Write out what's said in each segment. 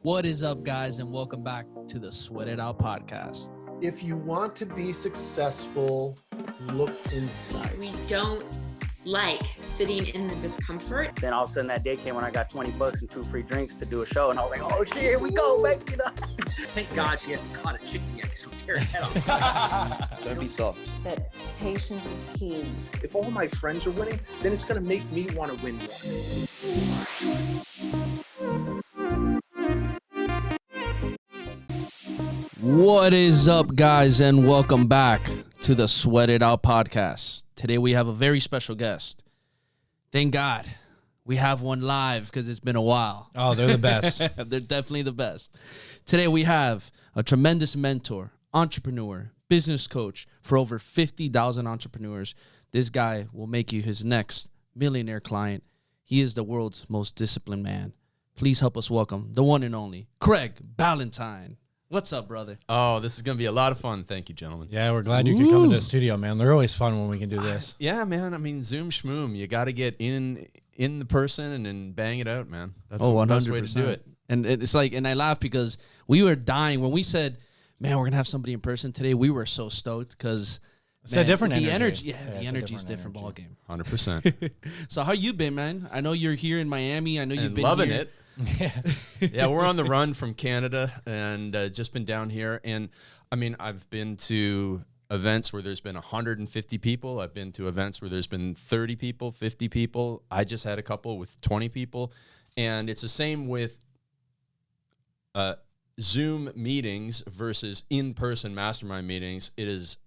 What is up, guys, and welcome back to the Sweat It Out podcast. If you want to be successful, look inside. We don't like sitting in the discomfort. Then all of a sudden that day came when I got $20 and 2 free drinks to do a show, and I was like, oh shit, here we go, baby. You know? Thank God she hasn't caught a chicken yet because she'll tear her head off. Don't be soft. That patience is key. If all my friends are winning, then it's going to make me want to win more. What is up, guys, and welcome back to the Sweat It Out podcast. Today we have a very special guest. Thank God we have one live because it's been a while. Oh, they're the best. They're definitely the best. Today we have a tremendous mentor, entrepreneur, business coach for over 50,000 entrepreneurs. This guy will make you his next millionaire client. He is the world's most disciplined man. Please help us welcome the one and only Craig Ballantyne. What's up, brother? Oh, this is going to be a lot of fun. Thank you, gentlemen. Yeah, we're glad you could come into the studio, man. They're always fun when we can do this. Yeah, man. I mean, Zoom schmoom. You got to get in the person and then bang it out, man. That's the best way to do it. And it's like, and I laugh because we were dying when we said, man, we're going to have somebody in person today. We were so stoked because it's a different energy. Yeah, the energy is different ball game. 100%. So how you been, man? I know you're here in Miami. I know you've been loving here. it. Yeah, we're on the run from Canada and just been down here. And I mean, I've been to events where there's been 150 people. I've been to events where there's been 30 people, 50 people. I just had a couple with 20 people. And it's the same with Zoom meetings versus in-person mastermind meetings. It is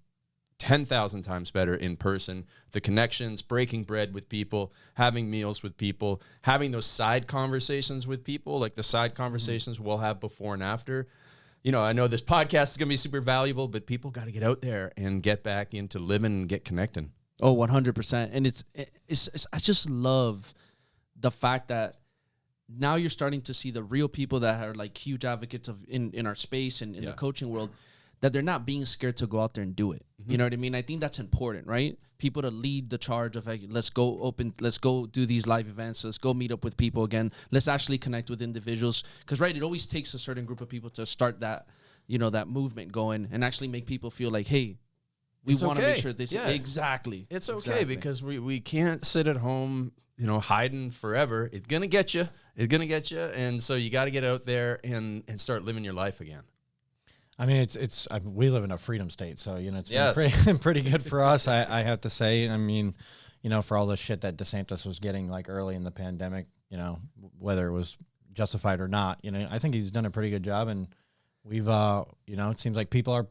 10,000 times better in person. The connections, breaking bread with people, having meals with people, having those side conversations with people, like the side conversations we'll have before and after. You know, I know this podcast is going to be super valuable, but people got to get out there and get back into living and get connecting. Oh, 100%. And it's I just love the fact that now you're starting to see the real people that are like huge advocates of in our space and in the coaching world, that they're not being scared to go out there and do it. You know what I mean? I think that's important, right? People to lead the charge of, like, let's go do these live events. Let's go meet up with people again. Let's actually connect with individuals. Because, right, it always takes a certain group of people to start that, you know, that movement going and actually make people feel like, hey, we want to make sure this. Yeah. Exactly. It's okay because we can't sit at home, you know, hiding forever. It's going to get you. It's going to get you. And so you got to get out there and start living your life again. I mean, we live in a freedom state, so, you know, it's been pretty good for us, I have to say. I mean, you know, for all the shit that DeSantis was getting, like, early in the pandemic, you know, whether it was justified or not, you know, I think he's done a pretty good job, and we've, you know, it seems like people are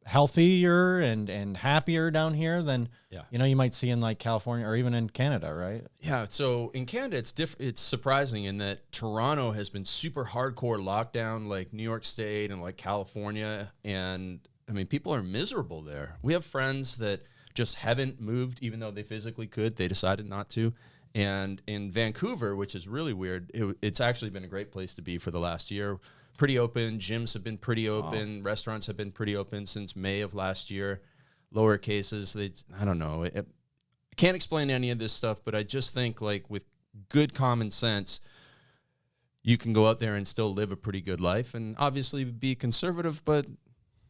healthier and happier down here than, you know, you might see in, like, California or even in Canada, right? Yeah, so in Canada, it's surprising in that Toronto has been super hardcore lockdown, like New York State and like California, and I mean, people are miserable there. We have friends that just haven't moved, even though they physically could. They decided not to. And in Vancouver, which is really weird, it's actually been a great place to be for the last year. Pretty open. Gyms have been pretty open. Wow. Restaurants have been pretty open since May of last year. Lower cases, I don't know. I can't explain any of this stuff, but I just think, like, with good common sense, you can go out there and still live a pretty good life and obviously be conservative, but,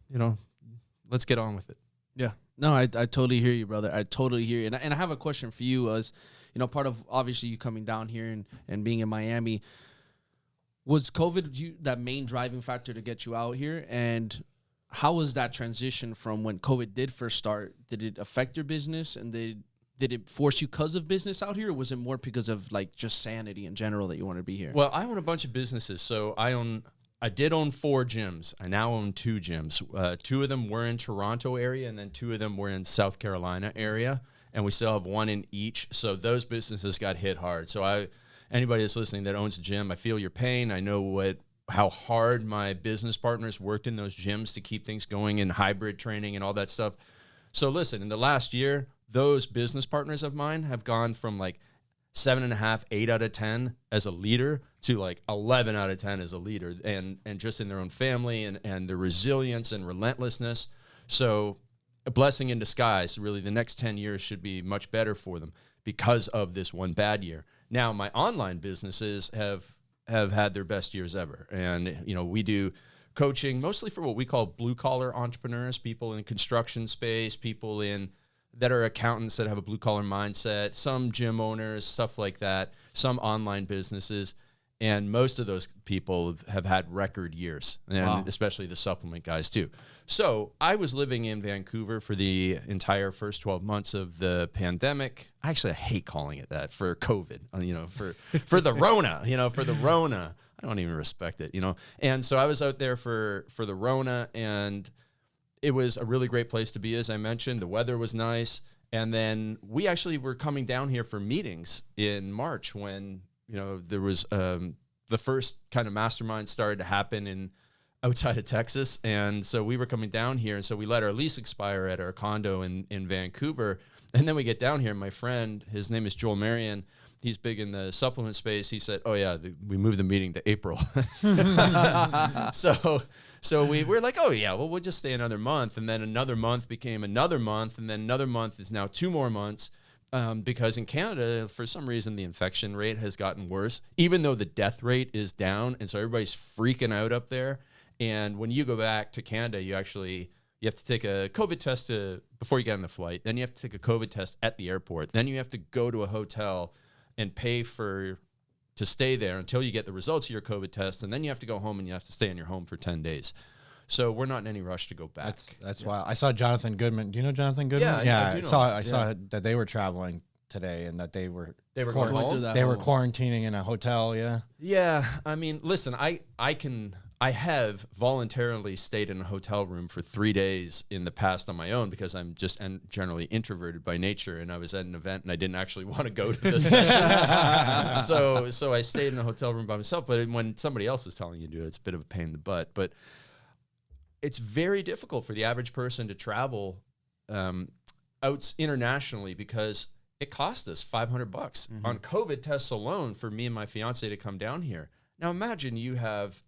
you know, let's get on with it. Yeah. No, I totally hear you, brother. I totally hear you. And I have a question for you as, you know, part of obviously you coming down here and being in Miami. Was COVID that main driving factor to get you out here? And how was that transition from when COVID did first start? Did it affect your business? And did it force you because of business out here? Or was it more because of, like, just sanity in general that you want to be here? Well, I own a bunch of businesses. So I did own 4 gyms. I now own 2 gyms. 2 of them were in Toronto area, and then 2 of them were in South Carolina area. And we still have 1 in each. So those businesses got hit hard. So anybody that's listening that owns a gym, I feel your pain. I know how hard my business partners worked in those gyms to keep things going in hybrid training and all that stuff. So listen, in the last year, those business partners of mine have gone from like 7.5, 8 out of 10 as a leader to like 11 out of 10 as a leader, and just in their own family and their resilience and relentlessness. So a blessing in disguise. Really, the next 10 years should be much better for them because of this one bad year. Now, my online businesses have have had their best years ever. And, we do coaching mostly for what we call blue collar entrepreneurs, people in construction space, people that are accountants that have a blue collar mindset, some gym owners, stuff like that, some online businesses. And most of those people have had record years, and especially the supplement guys too. So I was living in Vancouver for the entire first 12 months of the pandemic. Actually, I hate calling it that, for COVID, for the Rona, for the Rona. I don't even respect it, And so I was out there for the Rona, and it was a really great place to be, as I mentioned. The weather was nice. And then we actually were coming down here for meetings in March when there was the first kind of mastermind started to happen outside of Texas. And so we were coming down here. And so we let our lease expire at our condo in Vancouver. And then we get down here. And my friend, his name is Joel Marion, he's big in the supplement space. He said, oh, yeah, we moved the meeting to April. So we were like, oh, yeah, well, we'll just stay another month. And then another month became another month. And then another month is now 2 more months. Because in Canada, for some reason, the infection rate has gotten worse, even though the death rate is down. And so everybody's freaking out up there. And when you go back to Canada, you have to take a COVID test before you get on the flight. Then you have to take a COVID test at the airport. Then you have to go to a hotel and pay to stay there until you get the results of your COVID test. And then you have to go home, and you have to stay in your home for 10 days. So we're not in any rush to go back. That's why I saw Jonathan Goodman. Do you know Jonathan Goodman? Yeah, I saw that they were traveling today, and that they were going home? They were quarantining in a hotel. Yeah. Yeah. I mean, listen, I have voluntarily stayed in a hotel room for 3 days in the past on my own, because I'm just generally introverted by nature, and I was at an event and I didn't actually want to go to the sessions. So I stayed in a hotel room by myself. But when somebody else is telling you to do it, it's a bit of a pain in the butt. But it's very difficult for the average person to travel out internationally, because it cost us $500 on COVID tests alone for me and my fiance to come down here. Now imagine you have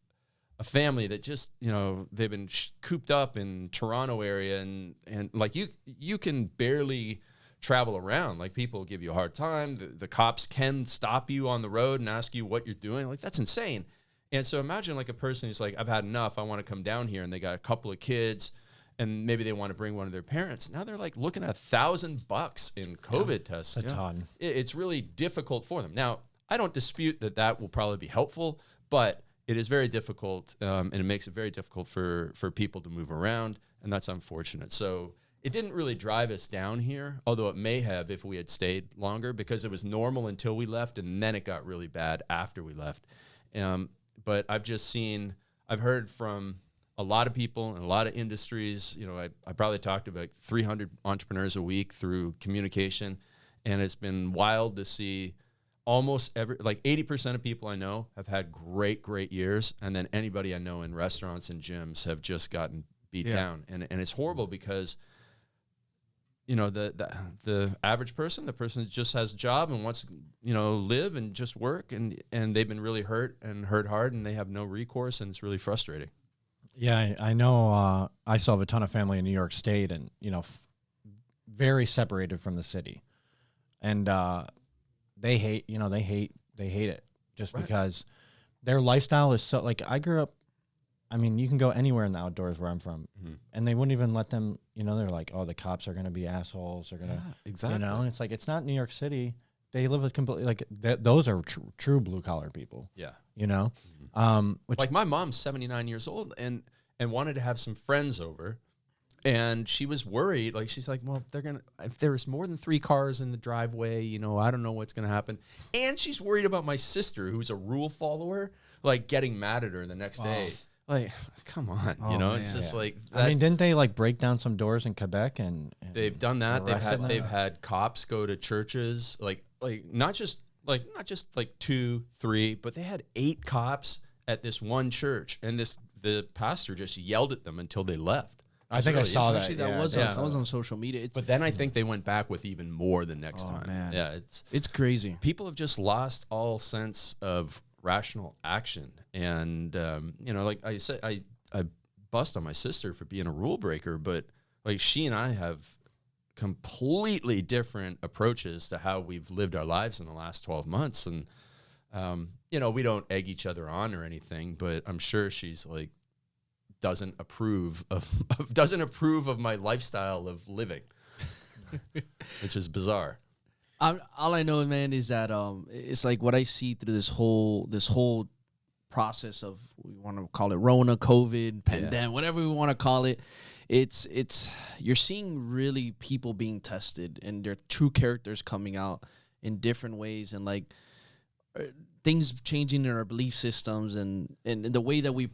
a family that just, they've been cooped up in Toronto area, and like you can barely travel around. Like, people give you a hard time. The cops can stop you on the road and ask you what you're doing. Like, that's insane. And so imagine like a person who's like, I've had enough, I want to come down here, and they got a couple of kids, and maybe they want to bring one of their parents. Now they're like looking at $1,000 in COVID tests. A ton. It's really difficult for them. Now, I don't dispute that will probably be helpful, but it is very difficult, and it makes it very difficult for people to move around, and that's unfortunate. So it didn't really drive us down here, although it may have if we had stayed longer, because it was normal until we left, and then it got really bad after we left. But I've heard from a lot of people in a lot of industries. I probably talked to about 300 entrepreneurs a week through communication, and it's been wild to see almost 80% of people I know have had great years. And then anybody I know in restaurants and gyms have just gotten beat down. And it's horrible, because the average person, the person that just has a job and wants to, live and just work, and they've been really hurt hard, and they have no recourse, and it's really frustrating. Yeah, I know. I still have a ton of family in New York State, and very separated from the city, and they hate it just because their lifestyle is so, like, I grew up. I mean, you can go anywhere in the outdoors where I'm from, and they wouldn't even let them. They're like, "Oh, the cops are going to be assholes. They're going to, exactly." And it's like, it's not New York City. They live with completely like those are true blue collar people. Yeah, which, like, my mom's 79 years old and wanted to have some friends over, and she was worried. Like, she's like, "Well, if there's more than 3 cars in the driveway, I don't know what's going to happen." And she's worried about my sister, who's a rule follower, like, getting mad at her the next day. Like, come on, it's just like that. I mean, didn't they like break down some doors in Quebec and they've done that. They've had cops go to churches, like not just 2, 3, but they had 8 cops at this one church, and the pastor just yelled at them until they left. I think I saw that. Actually, that was on social media. But then I think they went back with even more the next time. Man. Yeah, it's crazy. People have just lost all sense of rational action, and like I said, I bust on my sister for being a rule breaker, but like, she and I have completely different approaches to how we've lived our lives in the last 12 months, and You know, we don't egg each other on or anything, but I'm sure she's like doesn't approve of my lifestyle of living, which is bizarre. All I know, man, is that it's like what I see through this whole process of, we want to call it Rona, COVID, pandemic, whatever we want to call it. It's you're seeing really people being tested and their true characters coming out in different ways, and like things changing in our belief systems and the way that we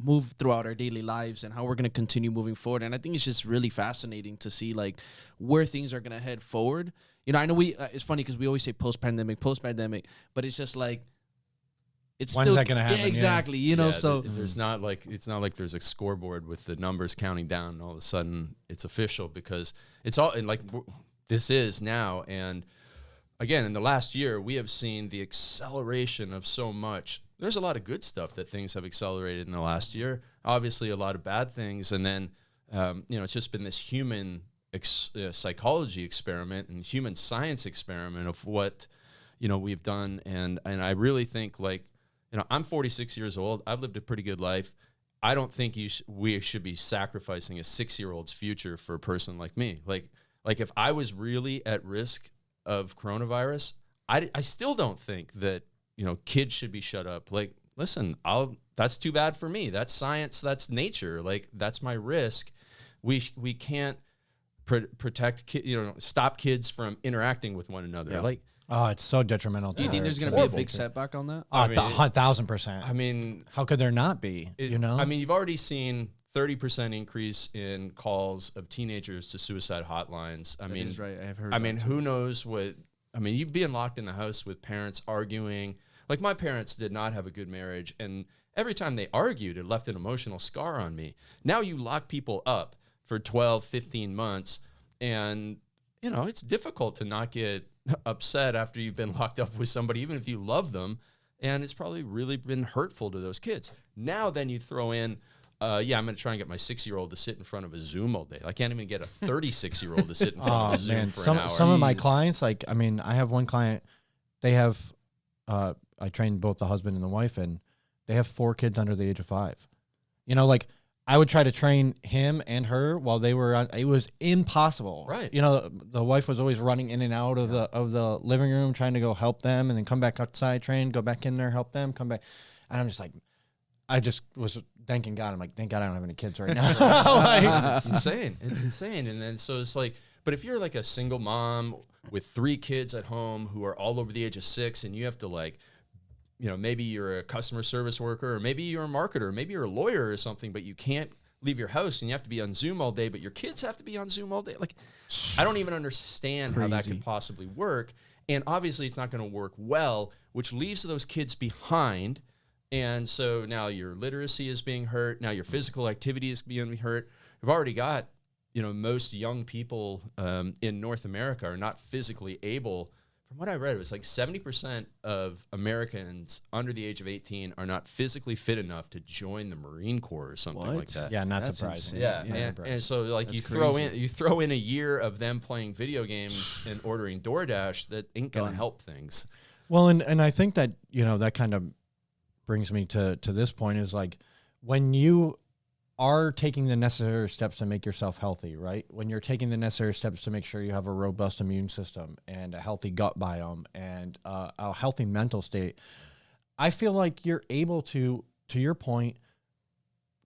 move throughout our daily lives and how we're going to continue moving forward. And I think it's just really fascinating to see like where things are going to head forward. You know, I know it's funny because we always say post-pandemic, but it's just like, when's that going to happen? Yeah, exactly. You know, so there's not like, it's not like there's a scoreboard with the numbers counting down and all of a sudden it's official, because it's all, and like this is now. And again, in the last year, we have seen the acceleration of so much. There's a lot of good stuff that things have accelerated in the last year. Obviously, a lot of bad things. And then, you know, it's just been this human psychology experiment and human science experiment of what, you know, we've done. And I really think, like, you know, I'm 46 years old. I've lived a pretty good life. I don't think we should be sacrificing a 6-year-old's future for a person like me. Like if I was really at risk of coronavirus, I still don't think that, you know, kids should be shut up. Like, listen, that's too bad for me. That's science. That's nature. Like, that's my risk. We can't protect stop kids from interacting with one another. Yeah. Like, oh, it's so detrimental. Do you think there's going to be a big setback on that? 1,000%. I mean, how could there not be? You know, I mean, you've already seen 30% increase in calls of teenagers to suicide hotlines. I mean, right. I have heard. I mean, who knows what? I mean, you being locked in the house with parents arguing. Like, my parents did not have a good marriage, and every time they argued, it left an emotional scar on me. Now you lock people up for 12, 15 months, and, you know, it's difficult to not get upset after you've been locked up with somebody, even if you love them, and it's probably really been hurtful to those kids. Now then you throw in, I'm going to try and get my 6-year-old to sit in front of a Zoom all day. I can't even get a 36-year-old to sit in front of a Zoom for an hour. Some of my clients, like, I mean, I have one client, they have, I trained both the husband and the wife, and they have 4 kids under the age of 5. You know, like, I would try to train him and her while they were on. It was impossible. Right. You know, the wife was always running in and out of the living room, trying to go help them, and then come back outside, train, go back in there, help them, come back. And I'm just like, I just was thanking God. I'm like, thank God I don't have any kids right now. Like, it's insane. It's insane. And then so it's like, but if you're like a single mom with 3 kids at home who are all over the age of 6, and you have to, like, you know, maybe you're a customer service worker, or maybe you're a marketer, maybe you're a lawyer or something, but you can't leave your house and you have to be on Zoom all day, but your kids have to be on Zoom all day. Like, I don't even understand how that could possibly work. And obviously it's not going to work well, which leaves those kids behind. And so now your literacy is being hurt. Now your physical activity is being hurt. We've already got, you know, most young people in North America are not physically able. From what I read, it was like 70% of Americans under the age of 18 are not physically fit enough to join the Marine Corps or something like that. Yeah, not surprising. Yeah, and so like you throw in a year of them playing video games and ordering DoorDash, that ain't gonna help things. Well, and I think that, you know, that kind of brings me to this point, is like, when you are taking the necessary steps to make yourself healthy, right? When you're taking the necessary steps to make sure you have a robust immune system and a healthy gut biome and a healthy mental state, I feel like you're able to your point,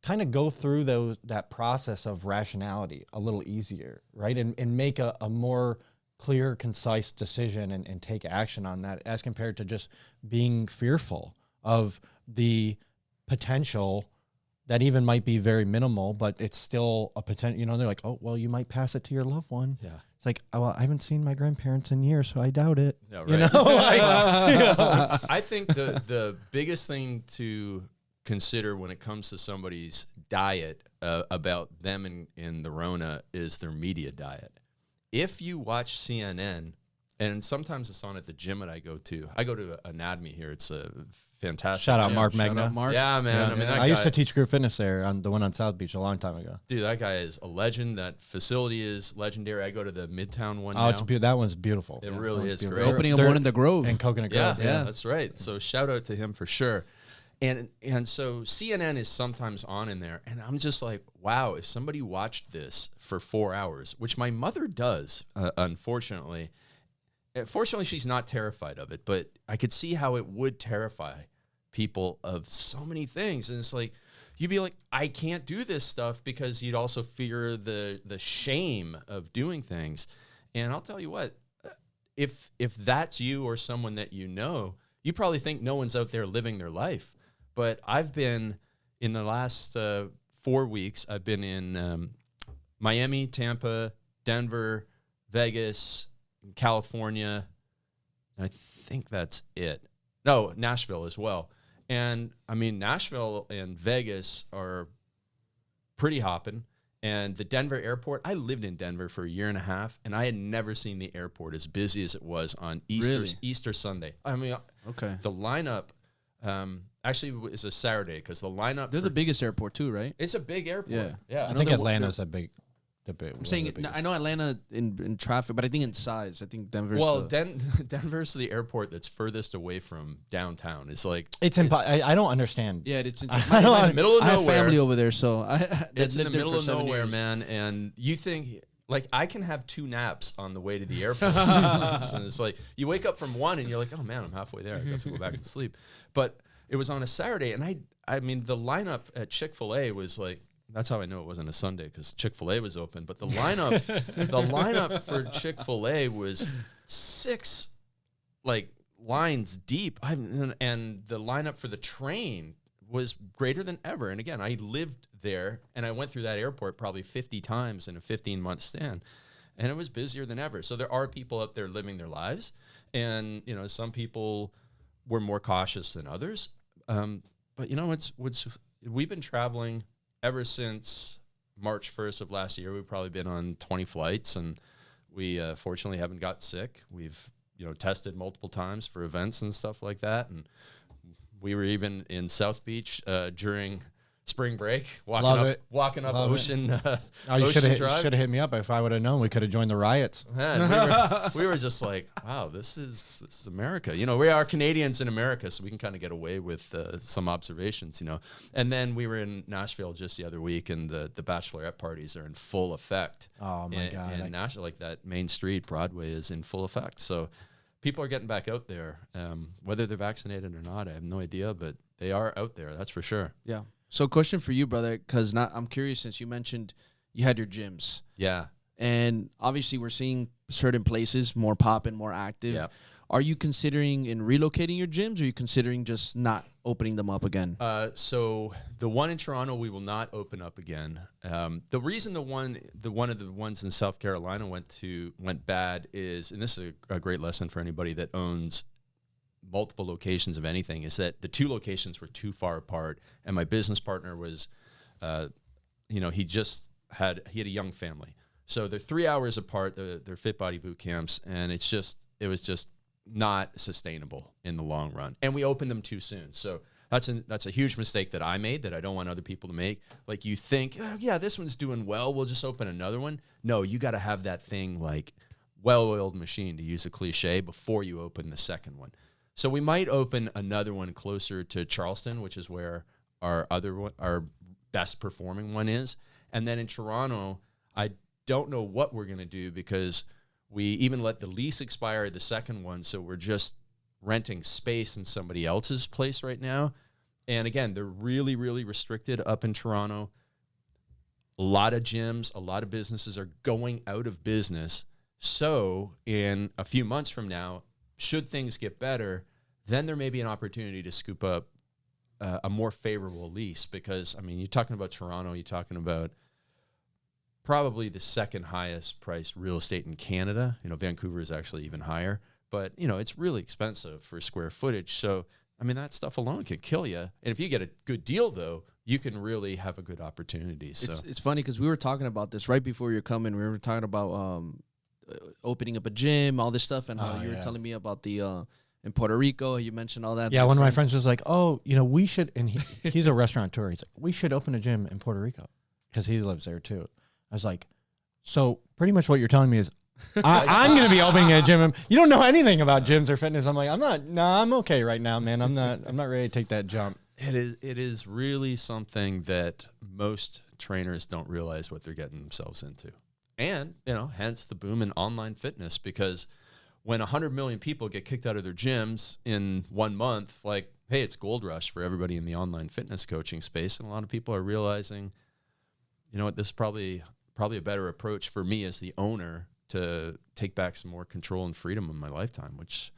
kind of go through that process of rationality a little easier, right? And make a more clear, concise decision and take action on that, as compared to just being fearful of the potential that even might be very minimal, but it's still a potential. You know, they're like, oh, well, you might pass it to your loved one. Yeah. It's like, oh, well, I haven't seen my grandparents in years, so I doubt it. Yeah, right. You know? Like, I think the biggest thing to consider when it comes to somebody's diet about them in the Rona is their media diet. If you watch CNN And sometimes it's on at the gym that I go to. I go to Anatomy here. It's a fantastic Shout out gym. Mark Shout Magna. out Mark. Yeah, man. Yeah, I mean, that I used guy- to teach group fitness there on the one on South Beach a long time ago. Dude, that guy is a legend. That facility is legendary. I go to the Midtown one Oh, now. it's that one's beautiful. It That really one's is beautiful. great. They're opening up They're- one in the Grove. and Coconut Yeah, Grove. yeah, that's right. So shout out to him for sure. And so CNN is sometimes on in there, and I'm just like, wow, if somebody watched this for 4 hours, which my mother does, unfortunately. Fortunately, she's not terrified of it, but I could see how it would terrify people of so many things. And it's like, you'd be like, I can't do this stuff, because you'd also fear the shame of doing things. And I'll tell you what, if that's you or someone that you know, you probably think no one's out there living their life. But I've been, in the last 4 weeks, I've been in Miami, Tampa, Denver, Vegas, California, and I think that's it. No, Nashville as well. And I mean, Nashville and Vegas are pretty hopping. And the Denver airport, I lived in Denver for a year and a half, and I had never seen the airport as busy as it was on Easter Sunday. I mean, Okay. the lineup actually is a Saturday, because the lineup. They're the biggest airport too, right? It's a big airport. Yeah. Yeah. I think they're- Atlanta's a big. I'm saying, I know Atlanta in traffic, but I think in size, I think Denver's. Well, Denver's the airport that's furthest away from downtown. It's like It's I don't understand. yeah, it's in I don't- the middle of I have nowhere. family over there, so It's in the lived there middle for of 7 nowhere, years. man. And you think, like, I can have 2 naps on the way to the airport sometimes. And it's like, you wake up from one and you're like, oh man, I'm halfway there. I guess I'll go back to sleep. But it was on a Saturday, and I mean, the lineup at Chick-fil-A was like, that's how I know it wasn't a Sunday, because Chick-fil-A was open. But the lineup for Chick-fil-A was 6 like lines deep. And the lineup for the train was greater than ever. And again, I lived there, and I went through that airport probably 50 times in a 15-month span, and it was busier than ever. So there are people out there living their lives, and you know, some people were more cautious than others. But you know, we've been traveling ever since March 1st of last year. We've probably been on 20 flights, and we fortunately haven't got sick. We've, you know, tested multiple times for events and stuff like that. And we were even in South Beach during spring break, walking up Love Ocean. Oh, you Ocean should Drive. have hit me up. If I would have known, we could have joined the riots. Man, we were just like, wow, this is America. You know, we are Canadians in America, so we can kind of get away with some observations, you know. And then we were in Nashville just the other week, and the bachelorette parties are in full effect. Oh my God! In Nashville, like that Main Street, Broadway is in full effect. So people are getting back out there. Whether they're vaccinated or not, I have no idea, but they are out there. That's for sure. Yeah. So, question for you, brother, because I'm curious, since you mentioned you had your gyms. Yeah. And obviously, we're seeing certain places more popping, more active. Yeah. Are you considering in relocating your gyms, or are you considering just not opening them up again? So the one in Toronto, we will not open up again. The reason one of the ones in South Carolina went bad is, and this is a great lesson for anybody that owns multiple locations of anything, is that the 2 locations were too far apart, and my business partner was, you know, he had a young family, so they're 3 hours apart. They're fit body boot camps, and it was just not sustainable in the long run. And we opened them too soon, so that's a huge mistake that I made, that I don't want other people to make. Like, you think, oh, yeah, this one's doing well, we'll just open another one. No, you got to have that thing like well-oiled machine, to use a cliche, before you open the second one. So we might open another one closer to Charleston, which is where our best performing one is. And then in Toronto, I don't know what we're going to do, because we even let the lease expire at the second one. So we're just renting space in somebody else's place right now. And again, they're really, really restricted up in Toronto. A lot of gyms, a lot of businesses are going out of business. So in a few months from now, should things get better, then there may be an opportunity to scoop up a more favorable lease. Because, I mean, you're talking about Toronto, you're talking about probably the second highest priced real estate in Canada. You know, Vancouver is actually even higher. But, you know, it's really expensive for square footage. So, I mean, that stuff alone can kill you. And if you get a good deal, though, you can really have a good opportunity. So It's funny, because we were talking about this right before you're coming. We were talking about opening up a gym, all this stuff, and how you were telling me about the in Puerto Rico. You mentioned all that. Yeah, one of my friends was like, "Oh, we should," and he's a restaurateur. He's like, "We should open a gym in Puerto Rico," because he lives there too. I was like, "So pretty much what you're telling me is." I'm going to be opening a gym. You don't know anything about gyms or fitness. I'm like, I'm okay right now, man. I'm not ready to take that jump. It is really something that most trainers don't realize what they're getting themselves into. And, hence the boom in online fitness, because when 100 million people get kicked out of their gyms in 1 month, like, hey, it's gold rush for everybody in the online fitness coaching space. And a lot of people are realizing, you know what, this is probably a better approach for me as the owner to take back some more control and freedom in my lifetime, which,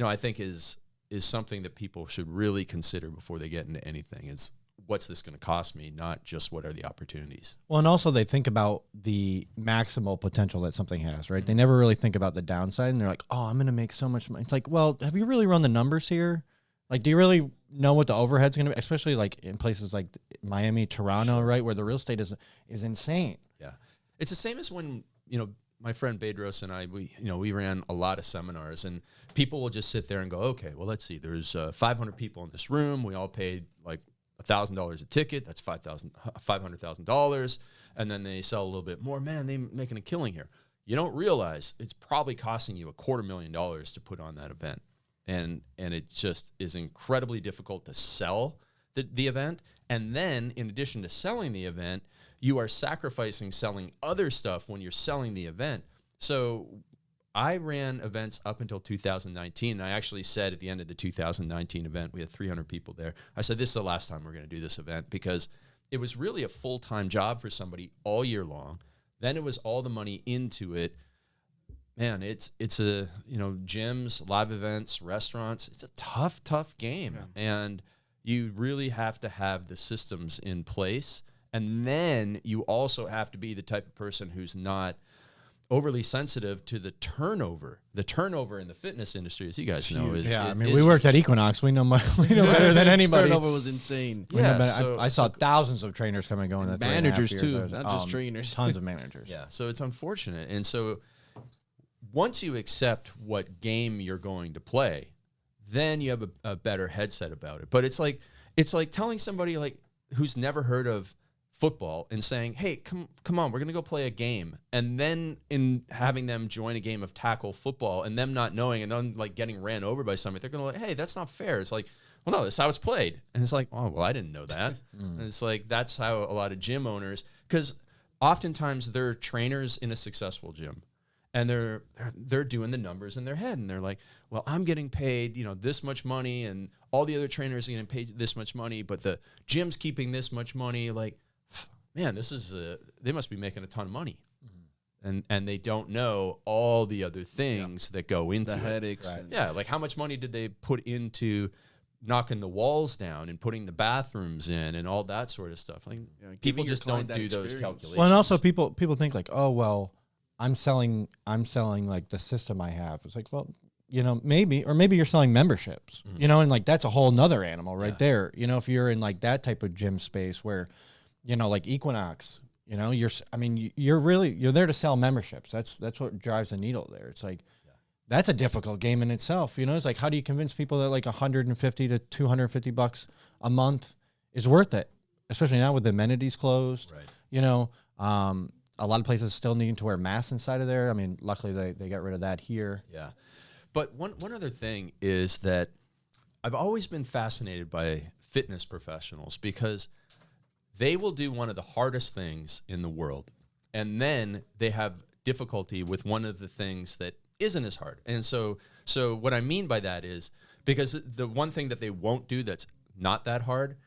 I think is something that people should really consider before they get into anything, is what's this going to cost me, not just what are the opportunities. Well, and also they think about the maximal potential that something has, right? They never really think about the downside, and they're like, oh, I'm going to make so much money. It's like, well, have you really run the numbers here? Like, do you really know what the overhead's going to be? Especially like in places like Miami, Toronto, right? Where the real estate is insane. Yeah. It's the same as when, my friend Bedros and I, we ran a lot of seminars, and people will just sit there and go, okay, well, let's see. There's 500 people in this room. We all paid like $1,000 a ticket. That's $500,000. And then they sell a little bit more. Man, they're making a killing here. You don't realize it's probably costing you $250,000 to put on that event. And it just is incredibly difficult to sell the event. And then in addition to selling the event, you are sacrificing selling other stuff when you're selling the event. So I ran events up until 2019. And I actually said at the end of the 2019 event, we had 300 people there. I said, this is the last time we're going to do this event, because it was really a full-time job for somebody all year long. Then it was all the money into it. Man, it's a, gyms, live events, restaurants. It's a tough game. Yeah. And you really have to have the systems in place. And then you also have to be the type of person who's not overly sensitive to the turnover. The turnover in the fitness industry, as you guys know, is we worked at Equinox. We know better than anybody. Turnover was insane. I saw thousands of trainers come and go in the managers too, not just trainers. Tons of managers. Yeah, so it's unfortunate. And so once you accept what game you're going to play, then you have a better headset about it. But it's like telling somebody like who's never heard of football and saying, hey, come on, we're going to go play a game. And then in having them join a game of tackle football and them not knowing and then like getting ran over by somebody, they're going to hey, that's not fair. It's like, well, no, that's how it's played. And it's like, oh, well, I didn't know that. And it's like, that's how a lot of gym owners, because oftentimes they're trainers in a successful gym. And they're doing the numbers in their head, and they're like, well, I'm getting paid, this much money, and all the other trainers are getting paid this much money, but the gym's keeping this much money. Like, man, they must be making a ton of money. Mm-hmm. And they don't know all the other things that go into the headaches. Right. Yeah, like how much money did they put into knocking the walls down and putting the bathrooms in and all that sort of stuff. Like people just don't do those calculations. Well, and also people think like, oh, well, I'm selling like the system I have. It's like, well, maybe you're selling memberships, and like that's a whole nother animal right there. If you're in like that type of gym space where, like Equinox, you're there to sell memberships. That's what drives the needle there. It's like, that's a difficult game in itself. It's like, how do you convince people that like $150 to $250 a month is worth it? Especially now with the amenities closed, right. A lot of places still needing to wear masks inside of there. I mean, luckily they got rid of that here. Yeah. But one other thing is that I've always been fascinated by fitness professionals because they will do one of the hardest things in the world, and then they have difficulty with one of the things that isn't as hard. And so what I mean by that is because the one thing that they won't do that's not that hard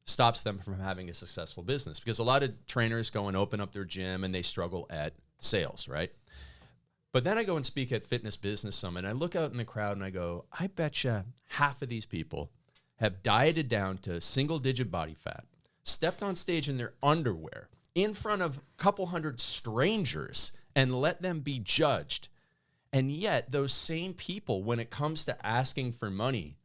stops them from having a successful business, because a lot of trainers go and open up their gym and they struggle at sales, right? But then I go and speak at Fitness Business Summit, and I look out in the crowd and I go, I bet you half of these people have dieted down to single-digit body fat, stepped on stage in their underwear in front of a couple hundred strangers and let them be judged. And yet those same people, when it comes to asking for money,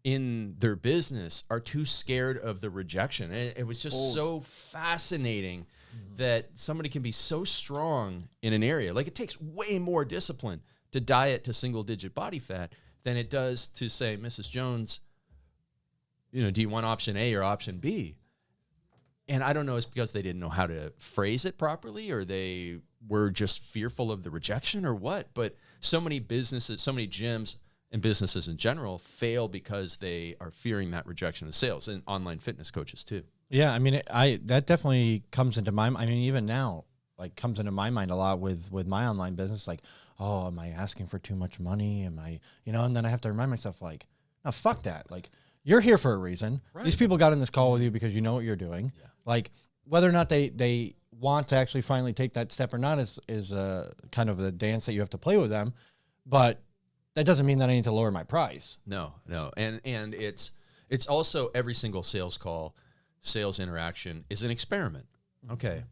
in their business are too scared of the rejection. It was just so fascinating that somebody can be so strong in an area. Like, it takes way more discipline to diet to single-digit body fat than it does to say, Mrs. Jones, do you want option A or option B? And I don't know, it's because they didn't know how to phrase it properly, or they were just fearful of the rejection, or what. But so many businesses, so many gyms and businesses in general fail because they are fearing that rejection of sales, and online fitness coaches too. Yeah, I mean, that definitely comes into my. I mean, even now, like, comes into my mind a lot with my online business. Like, oh, am I asking for too much money? Am I, and then I have to remind myself, like, no, fuck that. Like, you're here for a reason. Right. These people got in this call with you because you know what you're doing. Yeah. Like, whether or not they want to actually finally take that step or not is a kind of a dance that you have to play with them. But that doesn't mean that I need to lower my price. No. And it's also every single sales call, sales interaction is an experiment. Okay.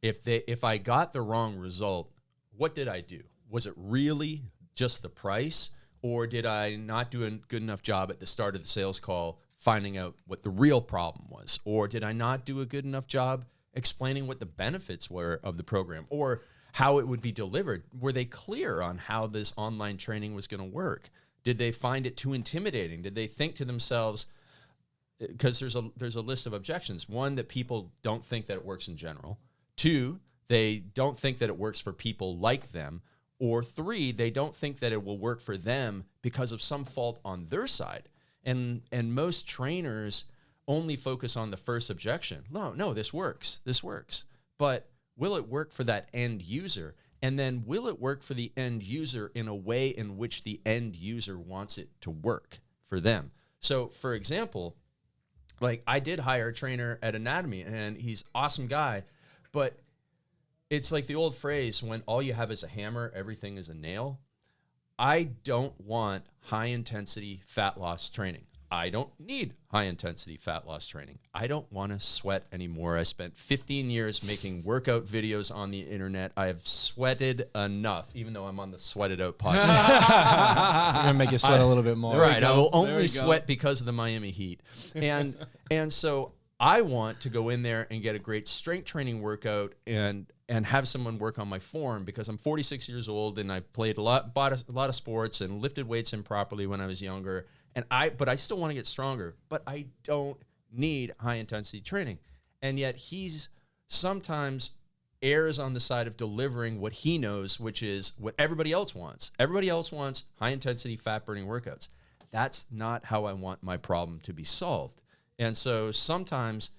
If I got the wrong result, what did I do? Was it really just the price, or did I not do a good enough job at the start of the sales call finding out what the real problem was? Or did I not do a good enough job explaining what the benefits were of the program, or how it would be delivered? Were they clear on how this online training was going to work? Did they find it too intimidating? Did they think to themselves, because there's a list of objections. One, that people don't think that it works in general. Two, they don't think that it works for people like them. Or three, they don't think that it will work for them because of some fault on their side. And most trainers only focus on the first objection. No, this works. But will it work for that end user? And then will it work for the end user in a way in which the end user wants it to work for them? So, for example, like, I did hire a trainer at Anatomy, and he's an awesome guy, but it's like the old phrase, when all you have is a hammer, everything is a nail. I don't want high-intensity fat loss training. I don't need high-intensity fat loss training. I don't want to sweat anymore. I spent 15 years making workout videos on the internet. I have sweated enough, even though I'm on the Sweat It Out podcast. I'm going to make you sweat a little bit more. Right. I will only sweat because of the Miami Heat. And so I want to go in there and get a great strength training workout and have someone work on my form, because I'm 46 years old and I played bought a lot of sports and lifted weights improperly when I was younger. But I still want to get stronger, but I don't need high intensity training. And yet he's sometimes errs on the side of delivering what he knows, which is what everybody else wants. Everybody else wants high intensity fat burning workouts. That's not how I want my problem to be solved. And so sometimes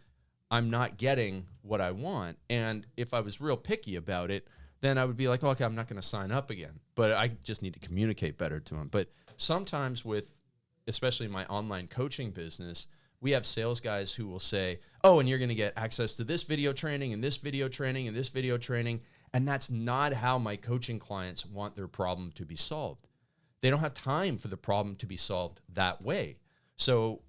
I'm not getting what I want. And if I was real picky about it, then I would be like, okay, I'm not going to sign up again. But I just need to communicate better to him. But sometimes especially my online coaching business, we have sales guys who will say, oh, and you're going to get access to this video training and this video training and this video training. And that's not how my coaching clients want their problem to be solved. They don't have time for the problem to be solved that way. So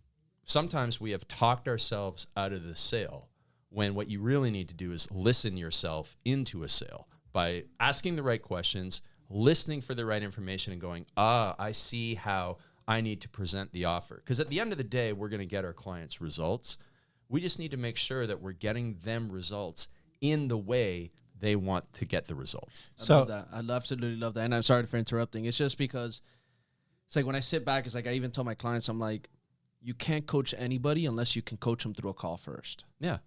sometimes we have talked ourselves out of the sale, when what you really need to do is listen yourself into a sale by asking the right questions, listening for the right information, and going, I see how I need to present the offer. Because at the end of the day, we're going to get our clients results. We just need to make sure that we're getting them results in the way they want to get the results. I love that. I absolutely love that. And I'm sorry for interrupting. It's just because it's like when I sit back, it's like I even tell my clients, I'm like, you can't coach anybody unless you can coach them through a call first. Yeah.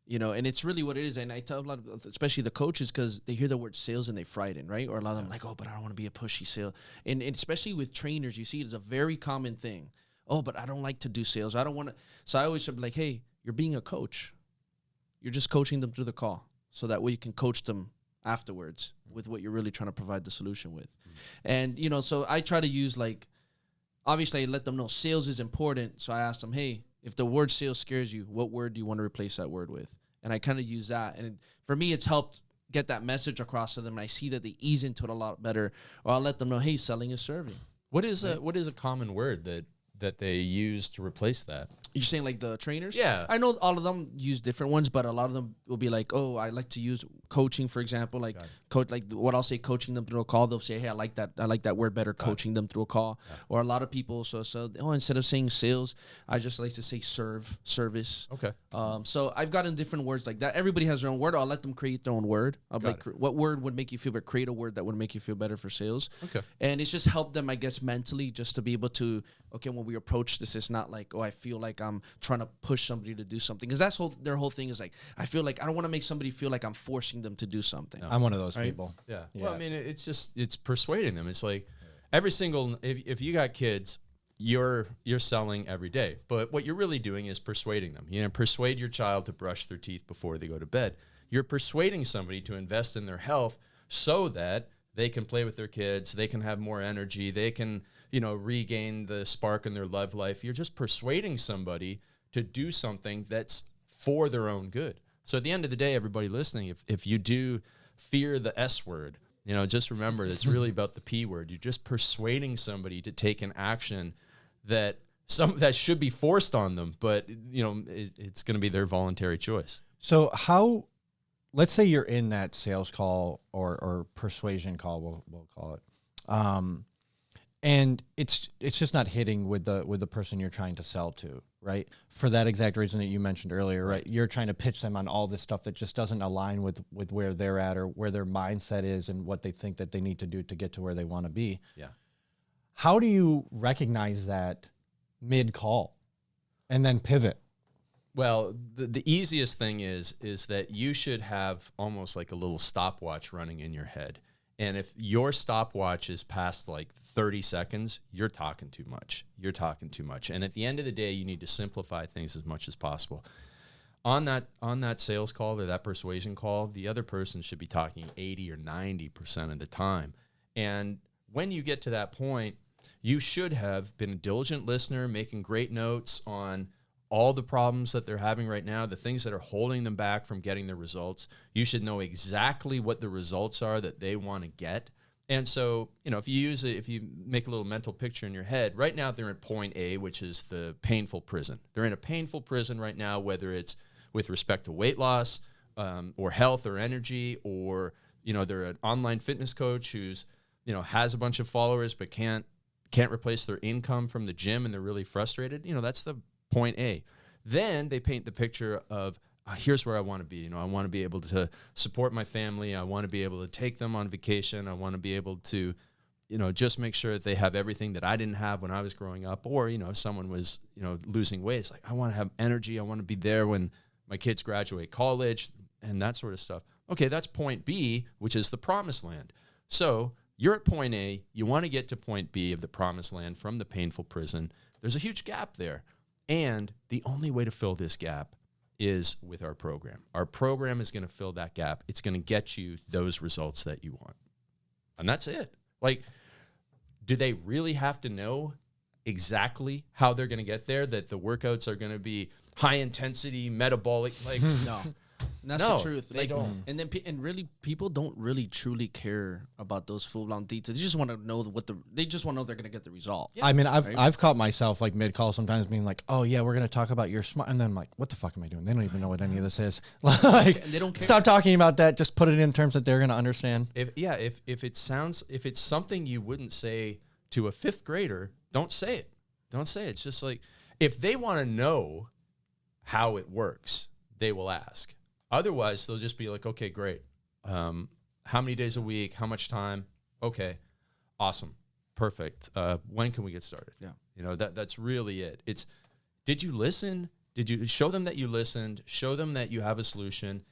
And it's really what it is. And I tell a lot of, especially the coaches, because they hear the word sales and they frighten, right? Or a lot of them like, oh, but I don't want to be a pushy sale. And especially with trainers, you see it as a very common thing. Oh, but I don't like to do sales. I don't want to. So I always be like, hey, you're being a coach. You're just coaching them through the call. So that way you can coach them afterwards with what you're really trying to provide the solution with. And, so I try to use, like, obviously I let them know sales is important. So I asked them, hey, if the word sales scares you, what word do you want to replace that word with? And I kind of use that. And for me, it's helped get that message across to them. And I see that they ease into it a lot better. Or I'll let them know, hey, selling is serving. What is a common word that they use to replace that? You're saying like the trainers? Yeah. I know all of them use different ones, but a lot of them will be like, oh, I like to use coaching, for example, like coach, like what I'll say, coaching them through a call. They'll say, hey, I like that word better, coaching them through a call. Or a lot of people, instead of saying sales, I just like to say service. Okay. So I've gotten different words like that. Everybody has their own word. I'll let them create their own word. I'll be like, what word would make you feel better? Create a word that would make you feel better for sales. Okay. And it's just helped them, I guess, mentally, just to be able to, okay, when we approach this, it's not like, oh, I feel like I'm trying to push somebody to do something. Because that's their whole thing is like, I feel like I don't want to make somebody feel like I'm forcing them to do something. I'm one of those people. Yeah. Well, I mean, it's persuading them. It's like every single, if you got kids, you're selling every day. But what you're really doing is persuading them. You know, persuade your child to brush their teeth before they go to bed. You're persuading somebody to invest in their health so that they can play with their kids, they can have more energy, they can, regain the spark in their love life. You're just persuading somebody to do something that's for their own good. So at the end of the day, everybody listening, if you do fear the S word, just remember it's really about the P word. You're just persuading somebody to take an action that should be forced on them, but it's going to be their voluntary choice. So let's say you're in that sales call or persuasion call, we'll call it. And it's just not hitting with the person you're trying to sell to, right? For that exact reason that you mentioned earlier, right? You're trying to pitch them on all this stuff that just doesn't align with where they're at or where their mindset is and what they think that they need to do to get to where they want to be. Yeah. How do you recognize that mid-call and then pivot? Well, the easiest thing is that you should have almost like a little stopwatch running in your head. And if your stopwatch is past like 30 seconds, you're talking too much. And at the end of the day, you need to simplify things as much as possible. On that sales call or that persuasion call, the other person should be talking 80 or 90% of the time. And when you get to that point, you should have been a diligent listener, making great notes on all the problems that they're having right now, the things that are holding them back from getting the results. You should know exactly what the results are that they want to get. And so, if you make a little mental picture in your head, right now they're at point A, which is the painful prison. They're in a painful prison right now, whether it's with respect to weight loss or health or energy, or, they're an online fitness coach who's, has a bunch of followers but can't replace their income from the gym and they're really frustrated. That's the point A. Then they paint the picture of here's where I want to be. I want to be able to support my family. I want to be able to take them on vacation. I want to be able to, just make sure that they have everything that I didn't have when I was growing up. Or, someone was, losing weight. It's like, I want to have energy. I want to be there when my kids graduate college and that sort of stuff. Okay, that's point B, which is the promised land. So you're at point A. You want to get to point B of the promised land from the painful prison. There's a huge gap there. And the only way to fill this gap is with our program. Our program is going to fill that gap. It's going to get you those results that you want. And that's it. Like, do they really have to know exactly how they're going to get there? That the workouts are going to be high intensity, metabolic? Like, no. And that's the truth. They don't. And then really, people don't really truly care about those full-blown details. They just want to know they just want to know they're going to get the result. Yeah. I mean, I've caught myself like mid-call sometimes being like, oh yeah, we're going to talk about your smart, and then I'm like, what the fuck am I doing? They don't even know what any of this is. Like, and they don't care. Stop talking about that. Just put it in terms that they're going to understand. If it's something you wouldn't say to a fifth grader, don't say it. Don't say it. It's just like, if they want to know how it works, they will ask. Otherwise, they'll just be like, okay, great. How many days a week? How much time? Okay, awesome, perfect. When can we get started? Yeah. That's really it. It's, did you listen? Did you show them that you listened? Show them that you have a solution.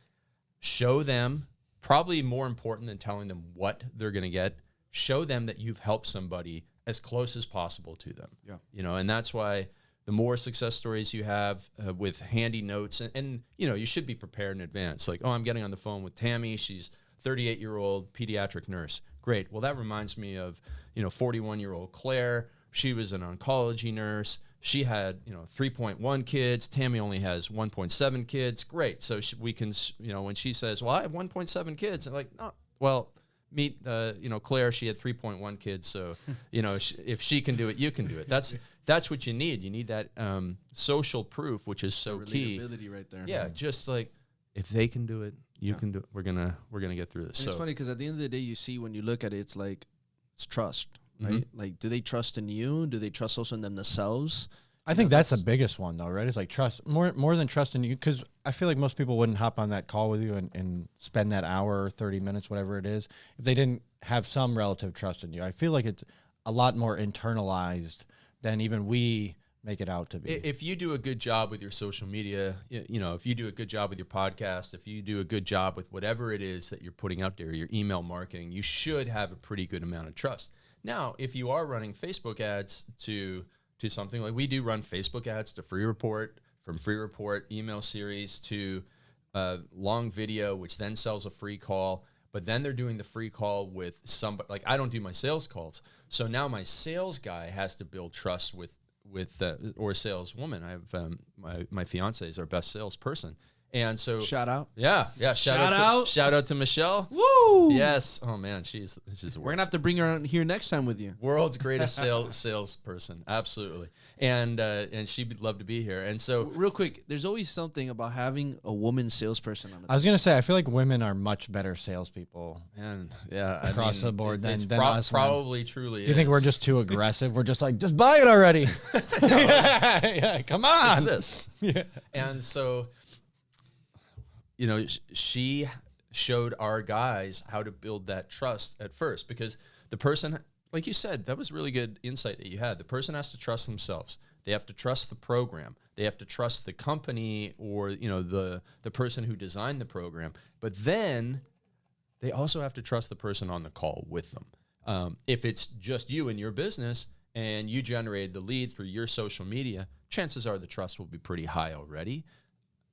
Show them, probably more important than telling them what they're going to get, show them that you've helped somebody as close as possible to them. Yeah. And that's why the more success stories you have with handy notes, and you should be prepared in advance. Like, oh, I'm getting on the phone with Tammy. She's 38-year-old pediatric nurse. Great. Well, that reminds me of, 41-year-old Claire. She was an oncology nurse. She had, 3.1 kids. Tammy only has 1.7 kids. Great. So we can, when she says, well, I have 1.7 kids, I'm like, oh, well, meet, Claire, she had 3.1 kids. So, if she can do it, you can do it. That's what you need. You need that social proof, which is so key. Relatability right there. Yeah, just like, if they can do it, you can do it. We're gonna get through this. And it's funny because at the end of the day, you see when you look at it, it's like it's trust, right? Like, do they trust in you? Do they trust also in themselves? I think that's the biggest one, though, right? It's like trust more than trust in you, because I feel like most people wouldn't hop on that call with you and spend that hour or 30 minutes, whatever it is, if they didn't have some relative trust in you. I feel like it's a lot more internalized than even we make it out to be. If you do a good job with your social media, you know, if you do a good job with your podcast, if you do a good job with whatever it is that you're putting out there, your email marketing, you should have a pretty good amount of trust. Now, if you are running Facebook ads to something, like we do run Facebook ads to Free Report, from Free Report email series to long video, which then sells a free call. But then they're doing the free call with somebody. Like, I don't do my sales calls, so now my sales guy has to build trust with or a saleswoman. I have my fiance is our best salesperson. And so shout out. Yeah. Shout out to Michelle. Woo! Yes. Oh man, she's we're gonna have to bring her on here next time with you. World's greatest salesperson. Absolutely. And she'd love to be here. And so real quick, there's always something about having a woman salesperson on the I was gonna say, I feel like women are much better salespeople. And yeah, across the board than us. Probably truly. Do you think we're just too aggressive? We're just like, just buy it already. yeah, come on. It's this. Yeah. And so, you know, she showed our guys how to build that trust at first, because the person, like you said, that was really good insight that you had. The person has to trust themselves. They have to trust the program. They have to trust the company, or, you know, the person who designed the program. But then they also have to trust the person on the call with them. If it's just you and your business and you generated the lead through your social media, chances are the trust will be pretty high already.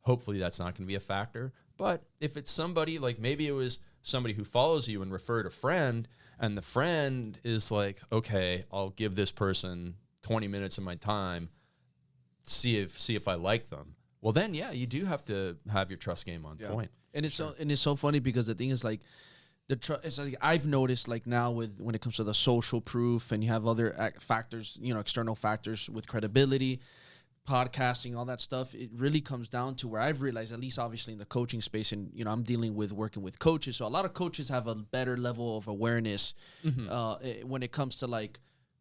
Hopefully that's not going to be a factor. But if it's somebody, like maybe it was somebody who follows you and referred a friend, and the friend is like, okay, I'll give this person 20 minutes of my time, see if I like them. Well, then, yeah, you do have to have your trust game on point. And it's so funny, because the thing is, like, it's like I've noticed, like, now when it comes to the social proof, and you have other factors, you know, external factors with credibility, podcasting, all that stuff, it really comes down to where I've realized, at least obviously in the coaching space, and, you know, I'm working with coaches. So a lot of coaches have a better level of awareness when it comes to, like,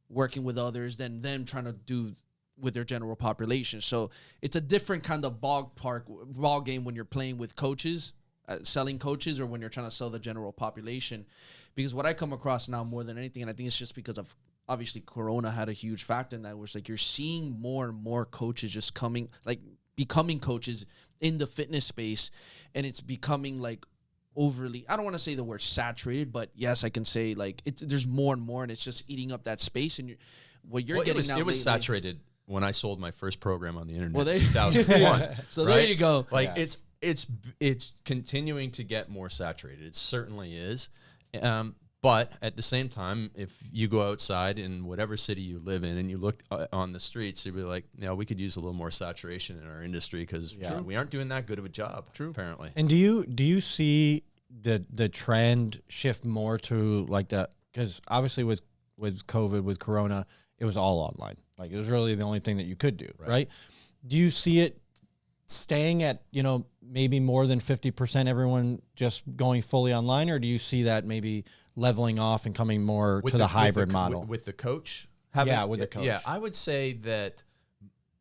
working with others than them trying to do with their general population. So it's a different kind of ball game when you're playing with coaches, selling coaches, or when you're trying to sell the general population. Because what I come across now more than anything, and I think it's just because of, obviously, Corona had a huge factor in that, was like you're seeing more and more coaches just becoming coaches in the fitness space, and it's becoming like overly, I don't want to say the word saturated, but yes, I can say, like, there's more and more, and it's just eating up that space. And it was saturated when I sold my first program on the internet. Well, in 2001. So right? There you go. Like, it's continuing to get more saturated. It certainly is. But at the same time, if you go outside in whatever city you live in and you look on the streets, you'll be like, we could use a little more saturation in our industry, because we aren't doing that good of a job, apparently. And do you see the trend shift more to, like, that? Because obviously with COVID, with Corona, it was all online. Like, it was really the only thing that you could do, right? Do you see it staying at, you know, maybe more than 50%, everyone just going fully online, or do you see that maybe leveling off and coming more to the hybrid model? With the coach? With the coach. Yeah, I would say that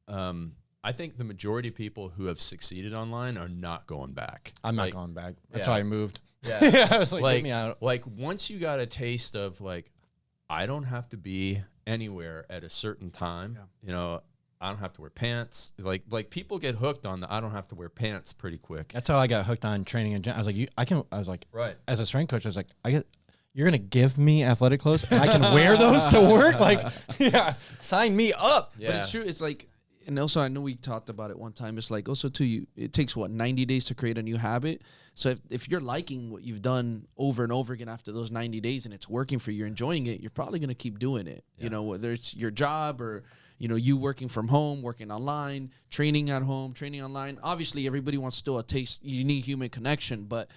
I think the majority of people who have succeeded online are not going back. I'm not going back. That's why I moved. Yeah. I was like, get me out. Like, once you got a taste of, like, I don't have to be anywhere at a certain time, you know, I don't have to wear pants. Like people get hooked on the I don't have to wear pants pretty quick. That's how I got hooked on training in general. I was like, right. As a strength coach, I was like, you're going to give me athletic clothes and I can wear those to work? Like, sign me up. Yeah. But it's true. It's like, and also I know we talked about it one time. It's like, also too, it takes 90 days to create a new habit. So if you're liking what you've done over and over again after those 90 days and it's working for you, you're enjoying it, you're probably going to keep doing it. Yeah. You know, whether it's your job or, you know, you working from home, working online, training at home, training online. Obviously, everybody wants still you need human connection, but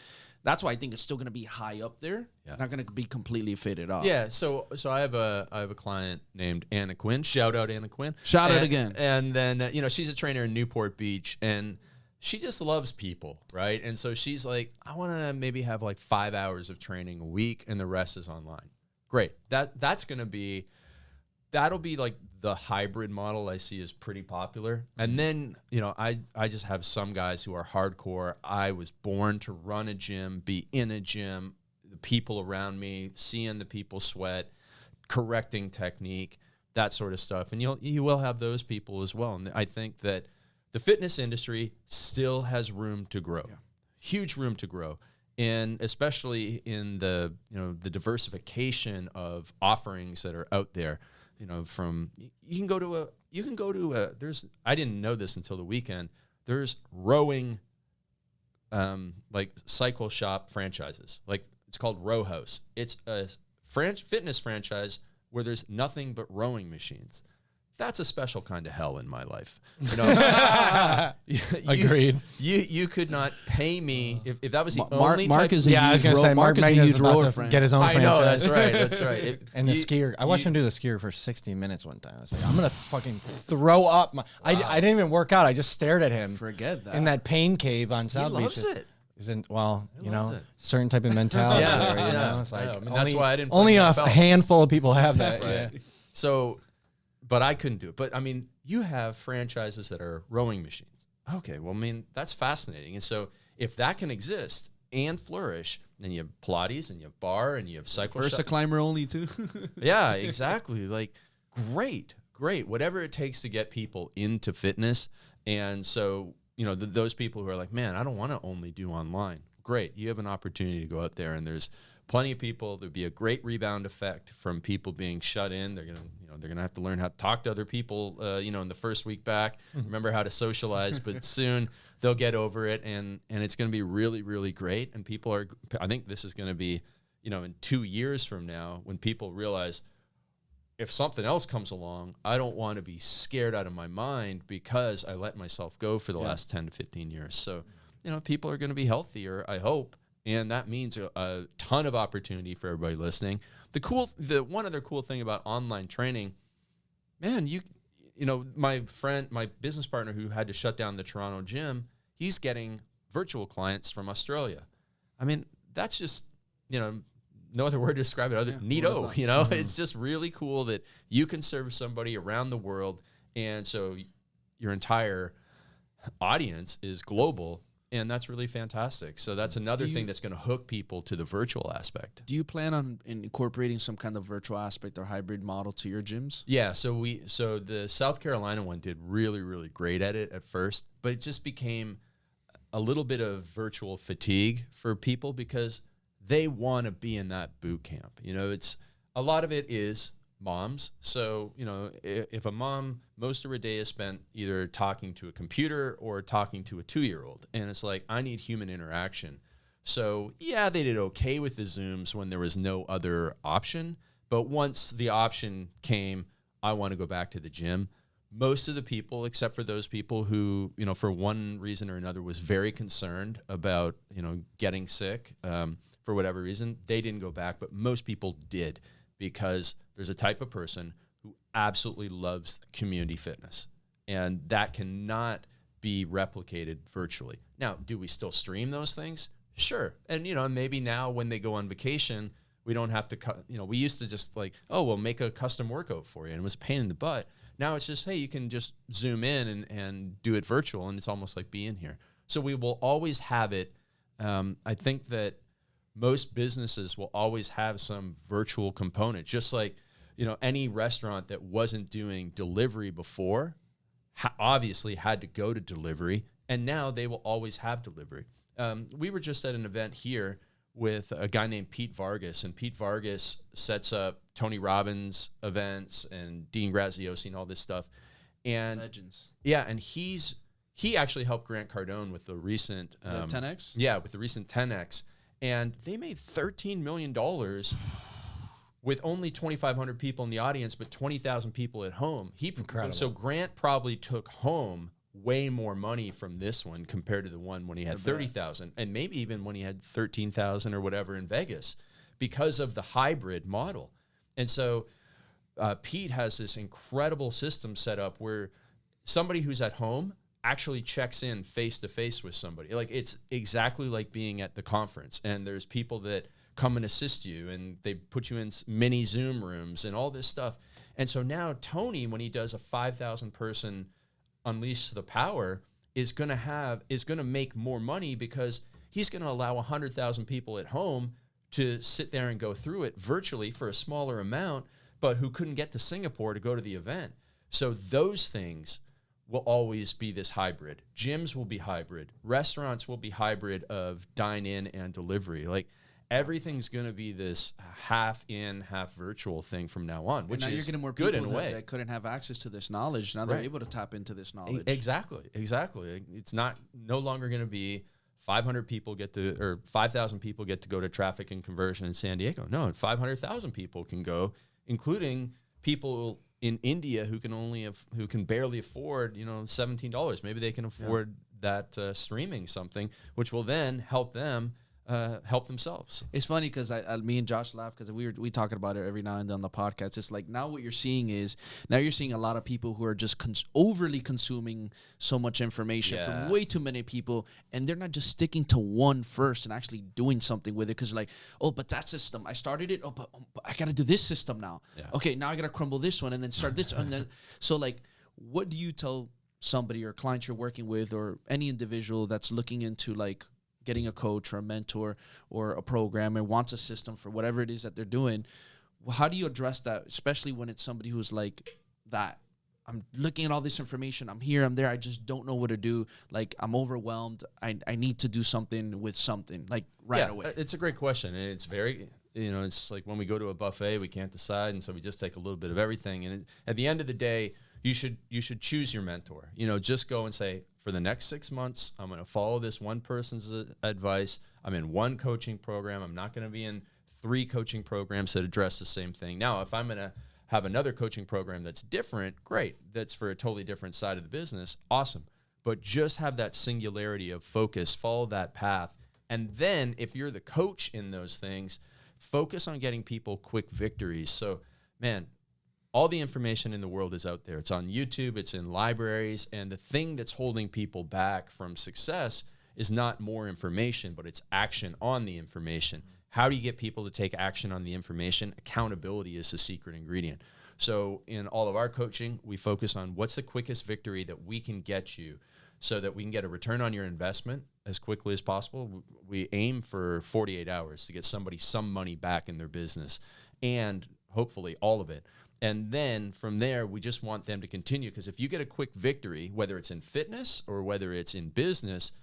that's why I think it's still going to be high up there. Yeah. Not going to be completely faded off. Yeah. So I have a client named Anna Quinn. Shout out Anna Quinn. Shout out again. And then you know, she's a trainer in Newport Beach, and she just loves people, right? And so she's like, I want to maybe have like 5 hours of training a week and the rest is online. Great. That'll be like the hybrid model I see is pretty popular. And then, I just have some guys who are hardcore. I was born to run a gym, be in a gym, the people around me, seeing the people sweat, correcting technique, that sort of stuff. And you will have those people as well. And I think that the fitness industry still has room to grow, huge room to grow. And especially in the diversification of offerings that are out there, I didn't know this until the weekend. There's rowing, like cycle shop franchises. Like it's called Row House. It's a fitness franchise where there's nothing but rowing machines. That's a special kind of hell in my life. Agreed. You could not pay me if that was the Mark only Mark type. is a I was huge gonna say Mark is a Magna's huge about rower to friend. get his own I franchise. know, that's right. That's right. And the skier, I watched him do the skier for 60 minutes one time. I was like, I'm gonna fucking throw up. I didn't even work out. I just stared at him. Forget that. In that pain cave on South Beach. loves it. Certain type of mentality. Yeah, there, yeah. It's like I mean, that's why I didn't. Only play a NFL. handful of people have that. Right. Yeah. So, but I couldn't do it. But I mean, you have franchises that are rowing machines. Okay, well, I mean, that's fascinating. And so, if that can exist and flourish, then you have Pilates and you have bar and you have cycle. First a climber only too. Yeah, exactly. Like, great. Whatever it takes to get people into fitness. And so, those people who are like, man, I don't want to only do online. Great. You have an opportunity to go out there, and there's plenty of people. There'd be a great rebound effect from people being shut in. They're gonna have to learn how to talk to other people. In the first week back, remember how to socialize. But soon they'll get over it, and it's gonna be really, really great. And I think this is gonna be, in 2 years from now, when people realize if something else comes along, I don't want to be scared out of my mind because I let myself go for the last 10 to 15 years. So, people are going to be healthier, I hope. And that means a ton of opportunity for everybody listening. The one other cool thing about online training, man, my business partner who had to shut down the Toronto gym, he's getting virtual clients from Australia. I mean, that's just, no other word to describe it other than neato, It's just really cool that you can serve somebody around the world. And so your entire audience is global. And that's really fantastic. So that's another thing that's going to hook people to the virtual aspect. Do you plan on incorporating some kind of virtual aspect or hybrid model to your gyms? Yeah. So the South Carolina one did really, really great at it at first, but it just became a little bit of virtual fatigue for people because they want to be in that boot camp. It's a lot of it is moms. So, if a mom, most of her day is spent either talking to a computer or talking to a 2-year-old. And it's like, I need human interaction. So, yeah, they did okay with the Zooms when there was no other option. But once the option came, I want to go back to the gym. Most of the people, except for those people who, for one reason or another was very concerned about, getting sick for whatever reason, they didn't go back. But most people did, because there's a type of person who absolutely loves community fitness, and that cannot be replicated virtually. Now, do we still stream those things? Sure. And, maybe now when they go on vacation, we don't have to, we used to just like, oh, we'll make a custom workout for you. And it was a pain in the butt. Now it's just, hey, you can just zoom in and do it virtual, and it's almost like being here. So we will always have it. I think that most businesses will always have some virtual component, just like, any restaurant that wasn't doing delivery before obviously had to go to delivery, and now they will always have delivery. We were just at an event here with a guy named Pete Vargas, and Pete Vargas sets up Tony Robbins events and Dean Graziosi and all this stuff. And Legends. Yeah, and he actually helped Grant Cardone with the recent 10X? Yeah, with the recent 10X. And they made $13 million with only 2,500 people in the audience, but 20,000 people at home. Incredible. So Grant probably took home way more money from this one compared to the one when he had 30,000, and maybe even when he had 13,000 or whatever in Vegas, because of the hybrid model. And so Pete has this incredible system set up where somebody who's at home actually checks in face to face with somebody. Like, it's exactly like being at the conference, and there's people that come and assist you, and they put you in mini Zoom rooms and all this stuff. And so now Tony, when he does a 5,000 person Unleash the Power, is going to make more money because he's going to allow 100,000 people at home to sit there and go through it virtually for a smaller amount, but who couldn't get to Singapore to go to the event. So those things will always be this hybrid. Gyms will be hybrid. Restaurants will be hybrid of dine-in and delivery. Like, everything's going to be this half in, half virtual thing from now on, which and now is you're getting more good people in a way. that couldn't have access to this knowledge. Now they're able to tap into this knowledge. Exactly. It's no longer going to be 500 people or 5,000 people get to go to traffic and conversion in San Diego. No, 500,000 people can go, including people in India who can barely afford, $17. Maybe they can afford that streaming something, which will then help them help themselves. It's funny because me and Josh laugh because we talking about it every now and then on the podcast. It's like now what you're seeing is you're seeing a lot of people who are just overly consuming so much information from way too many people, and they're not just sticking to one first and actually doing something with it because like, oh, but that system, I started it. Oh, but I got to do this system now. Yeah. Okay, now I got to crumble this one and then start this. And then, so like, what do you tell somebody or client you're working with or any individual that's looking into like getting a coach or a mentor or a program and wants a system for whatever it is that they're doing? How do you address that, especially when it's somebody who's like that? I'm looking at all this information. I'm here, I'm there. I just don't know what to do. Like, I'm overwhelmed. I need to do something with something like right away. It's a great question. And it's very, it's like when we go to a buffet, we can't decide. And so we just take a little bit of everything. And at the end of the day, you should choose your mentor. Just go and say, for the next 6 months, I'm going to follow this one person's advice. I'm in one coaching program. I'm not going to be in 3 coaching programs that address the same thing. Now, if I'm going to have another coaching program that's different, great. That's for a totally different side of the business. Awesome. But just have that singularity of focus, follow that path. And then if you're the coach in those things, focus on getting people quick victories. So, man, all the information in the world is out there. It's on YouTube, it's in libraries, and the thing that's holding people back from success is not more information, but it's action on the information. How do you get people to take action on the information? Accountability is the secret ingredient. So in all of our coaching, we focus on what's the quickest victory that we can get you so that we can get a return on your investment as quickly as possible. We aim for 48 hours to get somebody some money back in their business, and hopefully all of it. And then from there, we just want them to continue, because if you get a quick victory, whether it's in fitness or whether it's in business,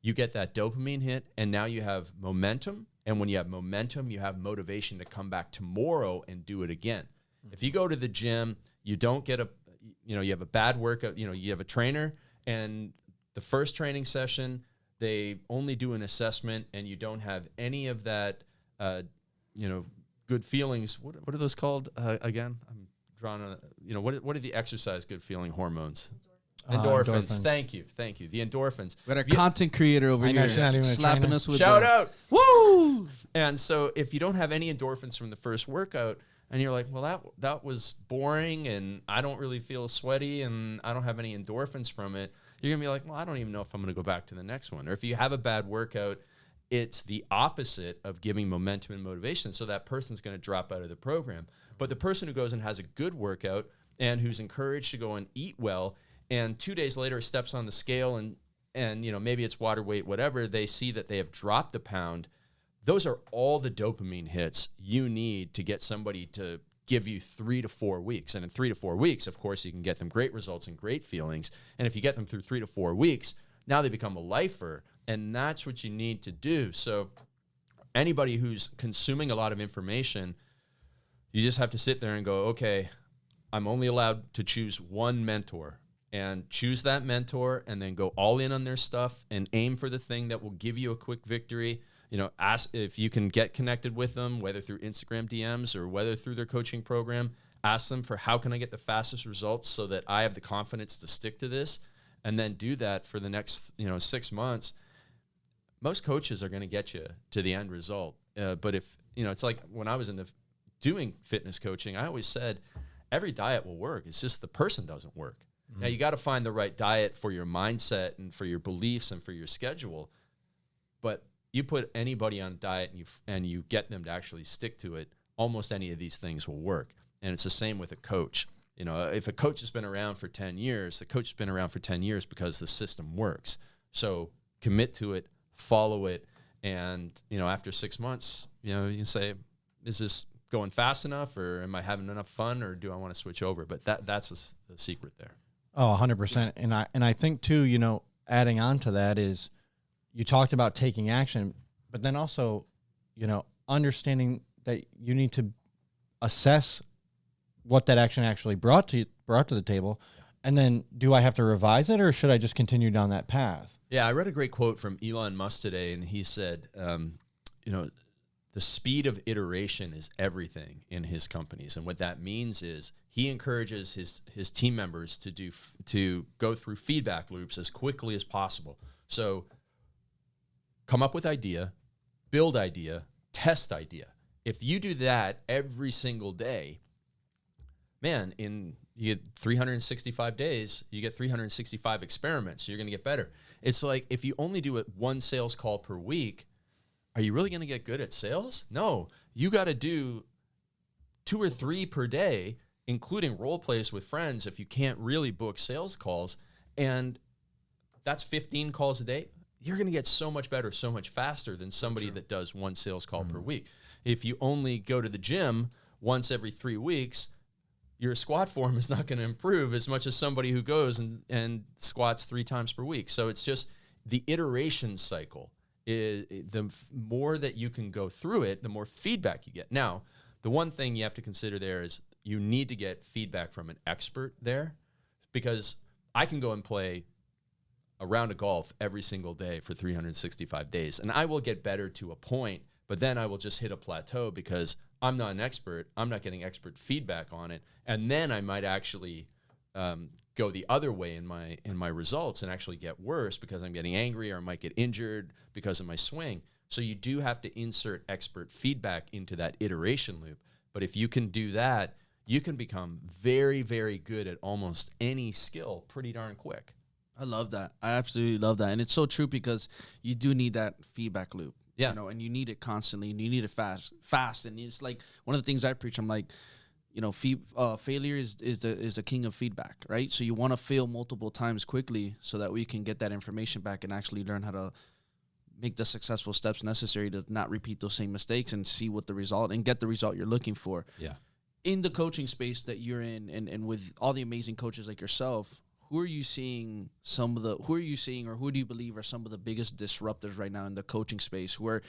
you get that dopamine hit, and now you have momentum. And when you have momentum, you have motivation to come back tomorrow and do it again. Mm-hmm. If you go to the gym, you don't get you have a bad workout, you have a trainer, and the first training session, they only do an assessment, and you don't have any of that, good feelings. What are those called again? I'm drawing on. What are the exercise good feeling hormones? Endorphins. Thank you. The endorphins. We got a content creator over here slapping us with shout out. Woo! And so if you don't have any endorphins from the first workout, and you're like, well, that was boring, and I don't really feel sweaty, and I don't have any endorphins from it, you're gonna be like, well, I don't even know if I'm gonna go back to the next one. Or if you have a bad workout, it's the opposite of giving momentum and motivation. So that person's going to drop out of the program. But the person who goes and has a good workout and who's encouraged to go and eat well, and 2 days later steps on the scale and maybe it's water weight, whatever, they see that they have dropped a pound. Those are all the dopamine hits you need to get somebody to give you 3 to 4 weeks. And in 3 to 4 weeks, of course, you can get them great results and great feelings. And if you get them through 3 to 4 weeks, now they become a lifer. And that's what you need to do. So anybody who's consuming a lot of information, you just have to sit there and go, okay, I'm only allowed to choose one mentor, and choose that mentor and then go all in on their stuff and aim for the thing that will give you a quick victory. Ask if you can get connected with them, whether through Instagram DMs or whether through their coaching program. Ask them for how can I get the fastest results so that I have the confidence to stick to this, and then do that for the next 6 months. Most coaches are going to get you to the end result. But if, it's like when I was doing fitness coaching, I always said every diet will work. It's just the person doesn't work. Now you got to find the right diet for your mindset and for your beliefs and for your schedule. But you put anybody on a diet and you get them to actually stick to it, almost any of these things will work. And it's the same with a coach. You know, if a coach has been around for 10 years, the coach has been around for 10 years because the system works. So commit to it, follow it. And, you know, after 6 months, you know, you can say, is this going fast enough, or am I having enough fun, or do I want to switch over? But that's the secret there. Oh, 100%. And I think too, you know, adding on to that is, you talked about taking action, but then also, you know, understanding that you need to assess what that action actually brought to the table. And then, do I have to revise it, or should I just continue down that path? Yeah, I read a great quote from Elon Musk today, and he said, you know, the speed of iteration is everything in his companies. And what that means is he encourages his team members to go through feedback loops as quickly as possible. So come up with idea, build idea, test idea. If you do that every single day, man, you get 365 days, you get 365 experiments. So you're going to get better. It's like if you only do it one sales call per week, are you really going to get good at sales? No, you got to do 2 or 3 per day, including role plays with friends if you can't really book sales calls. And that's 15 calls a day. You're going to get so much better, so much faster than somebody that does 1 sales call per week. If you only go to the gym once every 3 weeks, your squat form is not going to improve as much as somebody who goes and squats 3 times per week. So it's just the iteration cycle. The more that you can go through it, the more feedback you get. Now, the one thing you have to consider there is you need to get feedback from an expert there, because I can go and play a round of golf every single day for 365 days, and I will get better to a point, but then I will just hit a plateau because I'm not an expert. I'm not getting expert feedback on it, and then I might actually go the other way in my results and actually get worse because I'm getting angry, or I might get injured because of my swing. So you do have to insert expert feedback into that iteration loop. But if you can do that, you can become very, very good at almost any skill pretty darn quick. I love that. I absolutely love that. And it's so true, because you do need that feedback loop. Yeah. You know, and you need it constantly, and you need it fast. And it's like one of the things I preach, I'm like, you know, failure is the king of feedback, right? So you want to fail multiple times quickly so that we can get that information back and actually learn how to make the successful steps necessary to not repeat those same mistakes and see what the result and get the result you're looking for. Yeah. In the coaching space that you're in, and with all the amazing coaches like yourself, who are you seeing or who do you believe are some of the biggest disruptors right now in the coaching space, who are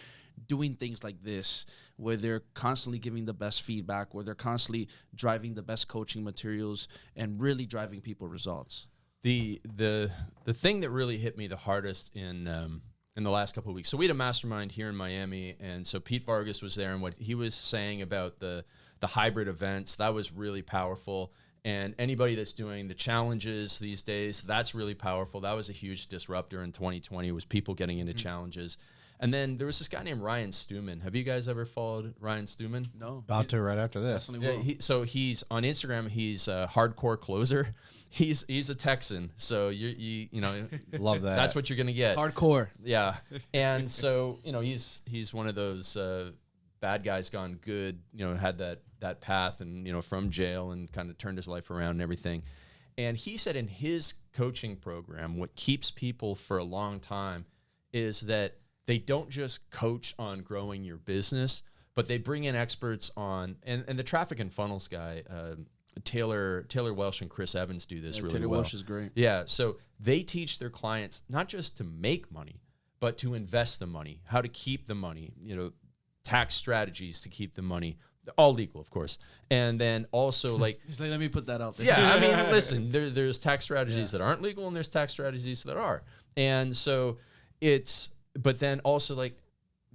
doing things like this, where they're constantly giving the best feedback, where they're constantly driving the best coaching materials and really driving people results? The thing that really hit me the hardest in the last couple of weeks. So we had a mastermind here in Miami, and so Pete Vargas was there, and what he was saying about the hybrid events, that was really powerful. And anybody that's doing the challenges these days, that's really powerful. That was a huge disruptor in 2020, was people getting into challenges. And then there was this guy named Ryan Stewman. Have you guys ever followed Ryan Stewman? No. About to right after this. Yeah, so he's on Instagram. He's a hardcore closer. He's a Texan. So you know Love that. That's what you're gonna get. Hardcore. Yeah. And so you know he's one of those bad guys gone good. You know, had that path, and you know, from jail, and kind of turned his life around and everything. And he said in his coaching program, what keeps people for a long time is that they don't just coach on growing your business, but they bring in experts on, and the traffic and funnels guy, Taylor Welsh and Chris Evans do this really Taylor well. Welsh is great. Yeah, so they teach their clients not just to make money, but to invest the money, how to keep the money, you know, tax strategies to keep the money, all legal, of course. And then also like, He's like, let me put that out there. yeah, I mean, listen, there's tax strategies that aren't legal, and there's tax strategies that are. And so but then also like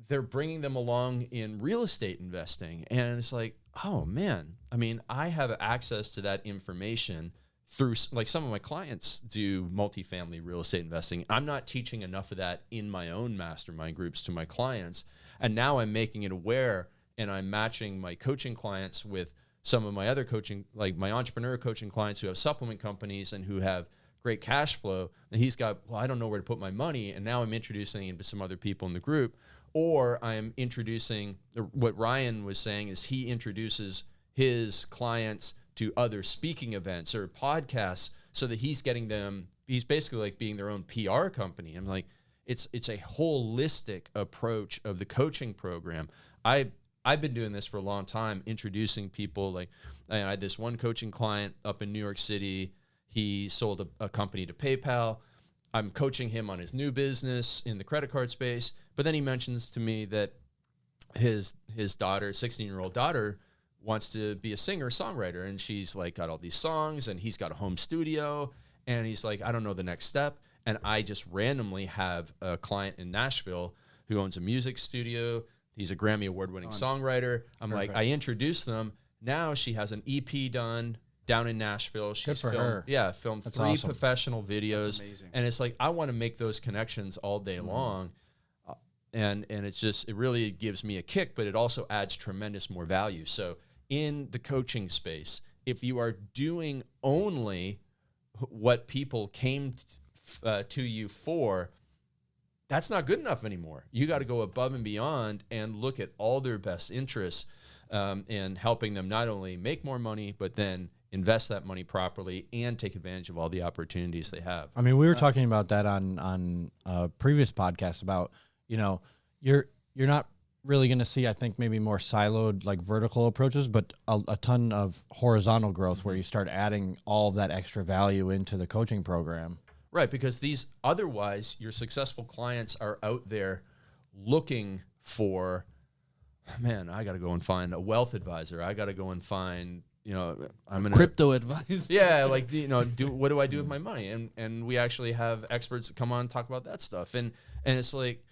they're bringing them along in real estate investing. And it's like, oh man, I mean, I have access to that information through, like, some of my clients do multifamily real estate investing. I'm not teaching enough of that in my own mastermind groups to my clients. And now I'm making it aware, and I'm matching my coaching clients with some of my other coaching, like my entrepreneur coaching clients who have supplement companies and who have great cash flow, and he's got, well, I don't know where to put my money, and now I'm introducing it to some other people in the group. Or I'm introducing, what Ryan was saying is he introduces his clients to other speaking events or podcasts so that he's getting them, he's basically like being their own PR company. I'm like, it's a holistic approach of the coaching program. I've been doing this for a long time, introducing people. Like I had this one coaching client up in New York City. He sold a company to PayPal. I'm coaching him on his new business in the credit card space. But then he mentions to me that his daughter, 16-year-old daughter, wants to be a singer-songwriter. And she's like got all these songs and he's got a home studio. And he's like, I don't know the next step. And I just randomly have a client in Nashville who owns a music studio. He's a Grammy award-winning songwriter. I'm like, I introduced them. Now she has an EP done down in Nashville. She's Good for her. Yeah, filmed That's 3 awesome. professional videos. That's amazing. And it's like, I want to make those connections all day long. And it's just, it really gives me a kick, but it also adds tremendous more value. So in the coaching space, if you are doing only what people came to you for, that's not good enough anymore. You got to go above and beyond and look at all their best interests and helping them not only make more money, but then invest that money properly and take advantage of all the opportunities they have. I mean, we were talking about that on a previous podcast about, you know, you're not really going to see, I think, maybe more siloed, like vertical approaches, but a ton of horizontal growth where you start adding all of that extra value into the coaching program. Right, because these otherwise your successful clients are out there looking for, man, I got to go and find a wealth advisor. I got to go and find, you know, I'm gonna Crypto advice. Yeah, like, you know, what do I do with my money? And we actually have experts that come on and talk about that stuff. And it's like,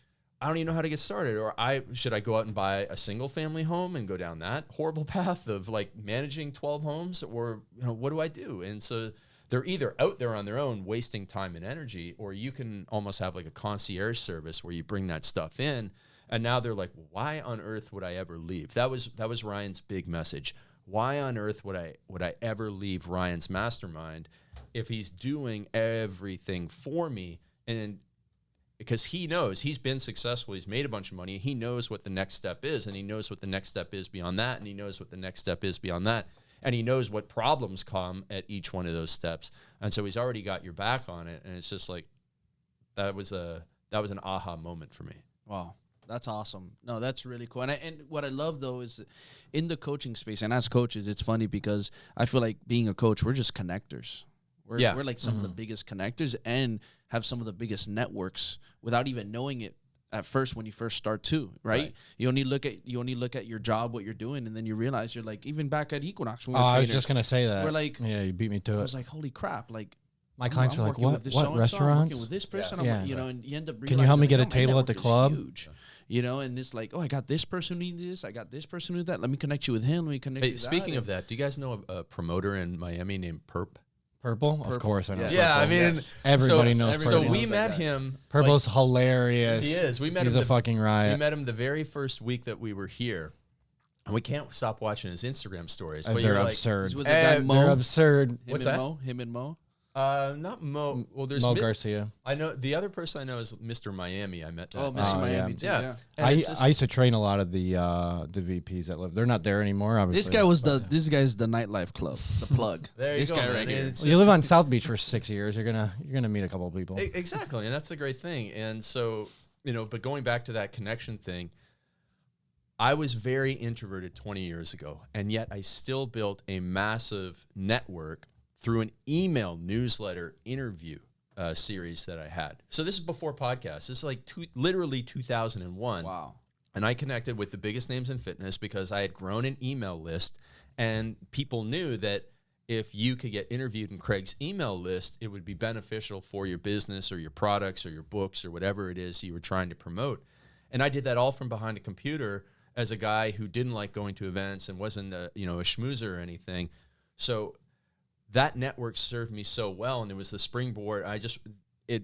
I don't even know how to get started. Or should I go out and buy a single family home and go down that horrible path of like managing 12 homes? Or, you know, what do I do? And so they're either out there on their own wasting time and energy, or you can almost have like a concierge service where you bring that stuff in. And now they're like, well, why on earth would I ever leave? That was Ryan's big message. Why on earth would I ever leave Ryan's mastermind if he's doing everything for me? And because he knows he's been successful, he's made a bunch of money, he knows what the next step is, and he knows what the next step is beyond that, and he knows what the next step is beyond that, and he knows what problems come at each one of those steps. And so he's already got your back on it, and it's just like that was an aha moment for me. Wow. That's awesome. No, that's really cool. And what I love, though, is in the coaching space, and as coaches, it's funny because I feel like being a coach, we're just connectors. We're like some of the biggest connectors and have some of the biggest networks without even knowing it at first when you first start too, right? You only look at your job, what you're doing, and then you realize you're like, even back at Equinox when we were I was trainers, just going to say that. we're like, yeah, you beat me to it. I was like, holy crap, like, my clients are like, working with this what so-and-so, I'm restaurants? working with this person, Yeah. you know, and you end up realizing, Can you help me get a my table at the network is club? huge, you know, and it's like, oh, I got this person who needs this, I got this person who needs that. Let me connect you with him. Let me connect you with Speaking that. of that, do you guys know a promoter in Miami named Perp? Purple? Of course I know. Yeah, I mean, everybody knows So Purple. we met him. Purple's hilarious. He is. He's a fucking riot. We met him the very first week that we were here, and we can't stop watching his Instagram stories. And But they're you're absurd. He's with the guy Mo. They're absurd. What's Him that? and Mo. Not Mo. Well, there's Mo Garcia. I know the other person I know is Mr. Miami. I met that. Oh, guy. Mr. Oh, Miami yeah. too. Yeah. Yeah. And I it's just- used to train a lot of the VPs that live. They're not there anymore, obviously. This guy was this guy's the nightlight club, the plug. There you this go, guy man. right here. It's Well, you just- live on South Beach for 6 years. You're gonna meet a couple of people. Exactly, and that's the great thing. And so, you know, but going back to that connection thing, I was very introverted 20 years ago, and yet I still built a massive network through an email newsletter interview series that I had. So this is before podcasts. This is like literally 2001. Wow. And I connected with the biggest names in fitness because I had grown an email list, and people knew that if you could get interviewed in Craig's email list, it would be beneficial for your business or your products or your books or whatever it is you were trying to promote. And I did that all from behind a computer as a guy who didn't like going to events and wasn't a schmoozer or anything. So that network served me so well, and it was the springboard. It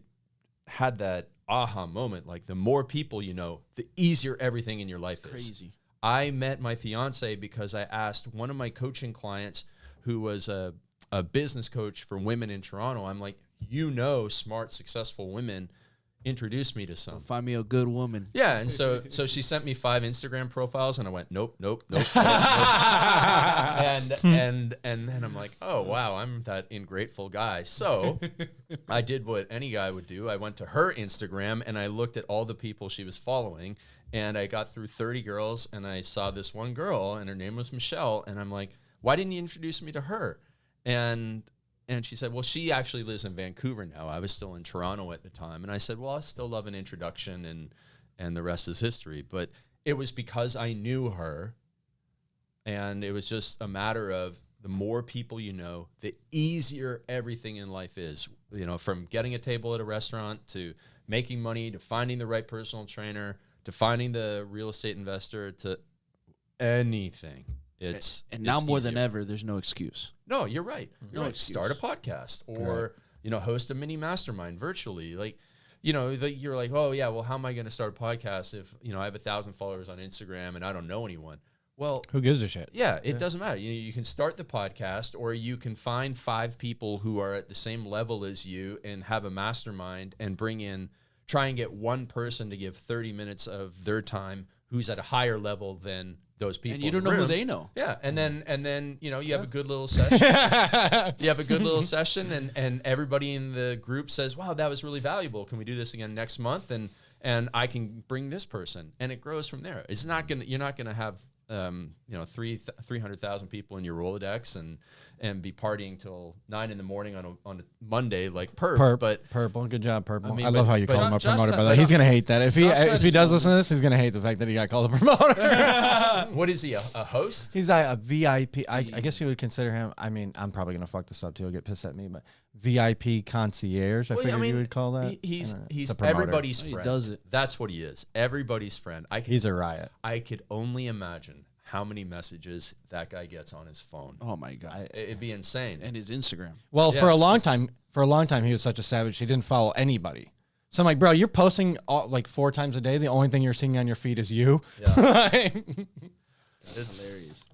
had that aha moment. Like, the more people you know, the easier everything in your life is. Crazy. I met my fiance because I asked one of my coaching clients who was a business coach for women in Toronto. I'm like, smart, successful women, introduce me to some. Find me a good woman. Yeah, and so she sent me 5 Instagram profiles, and I went, nope. And then I'm like, oh wow, I'm that ingrateful guy. So I did what any guy would do. I went to her Instagram and I looked at all the people she was following, and I got through 30 girls, and I saw this one girl, and her name was Michelle, and I'm like, why didn't you introduce me to her? And she said, well, she actually lives in Vancouver now. I was still in Toronto at the time. And I said, well, I still love an introduction, and the rest is history. But it was because I knew her, and it was just a matter of the more people you know, the easier everything in life is. You know, from getting a table at a restaurant to making money to finding the right personal trainer to finding the real estate investor to anything. It's now more easier than ever, there's no excuse. No, you're right. No You're excuse. Start a podcast or, host a mini mastermind virtually. Like, you're like, oh yeah, well, how am I going to start a podcast if, I have 1,000 followers on Instagram and I don't know anyone? Well, who gives a shit? Yeah, it doesn't matter. You can start the podcast, or you can find 5 people who are at the same level as you and have a mastermind and try and get one person to give 30 minutes of their time who's at a higher level than those people. And you don't know who they know. Yeah. And then you have a good little session. You have a good little session and everybody in the group says, wow, that was really valuable. Can we do this again next month? And I can bring this person, and it grows from there. You're not gonna have 300,000 people in your Rolodex and be partying till 9 a.m. on a Monday like Perp. But Purple, good job, Purple. I mean, I love how you call him a Josh promoter. said- By the way, he's gonna hate that. If he does his listen to this, he's gonna hate the fact that he got called a promoter. what is he, a host? He's like a VIP. I guess you would consider him. I mean, I'm probably gonna fuck this up too. He'll get pissed at me, but VIP concierge. I figured you would call that. He's It's a promoter. everybody's He friend. does it. That's what he is. Everybody's friend. He's a riot. I could only imagine how many messages that guy gets on his phone. Oh my God. It'd be insane. And his Instagram. Well, Yeah. for a long time, he was such a savage. He didn't follow anybody. So I'm like, bro, you're posting like 4 times a day. The only thing you're seeing on your feed is you. Yeah. It's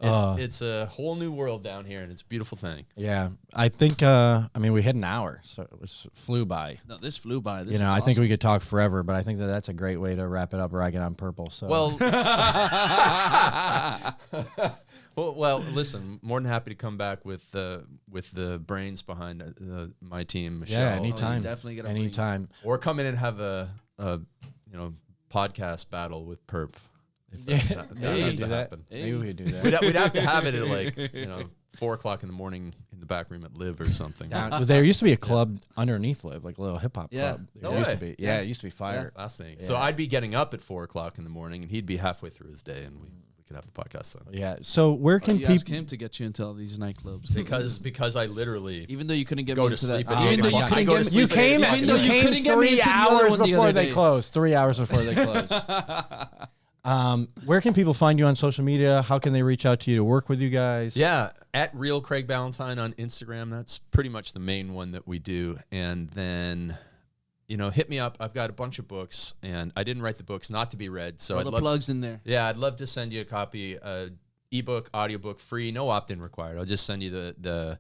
hilarious. It's a whole new world down here, and it's a beautiful thing. Yeah, I think. We hit an hour, so it flew by. No, this flew by. This I is think we could talk forever, but I think that's a great way to wrap it up. Ragging on Purple. So Well, well, listen. More than happy to come back with the brains behind my team, Michelle. yeah, anytime, definitely gotta anytime. Or come in and have a podcast battle with Perp. If that has to happen. Maybe we could do that. We'd have to have it at 4 o'clock in the morning in the back room at Live or something. There used to be a club underneath Live, like a little hip hop club. No There used way. to be. Yeah, it used to be fire. Fascinating. Yeah. So I'd be getting up at 4 o'clock in the morning, and he'd be halfway through his day, and we could have the podcast then. Yeah. So where can you ask people? him to get you into all these nightclubs? Because I literally even though you couldn't get go me to into sleep that. at 8 Even though you o'clock. couldn't I go get to me. You sleep at 8 came. o'clock. Even though You you came couldn't get me 3 into the other hours one the before other they day. closed. 3 hours before they closed. Where can people find you on social media? How can they reach out to you to work with you guys? Yeah, at Real Craig Ballantyne on Instagram. That's pretty much the main one that we do. And then, hit me up. I've got a bunch of books, and I didn't write the books not to be read. So All the plugs in there. Yeah, I'd love to send you a copy, ebook, audiobook, free, no opt-in required. I'll just send you the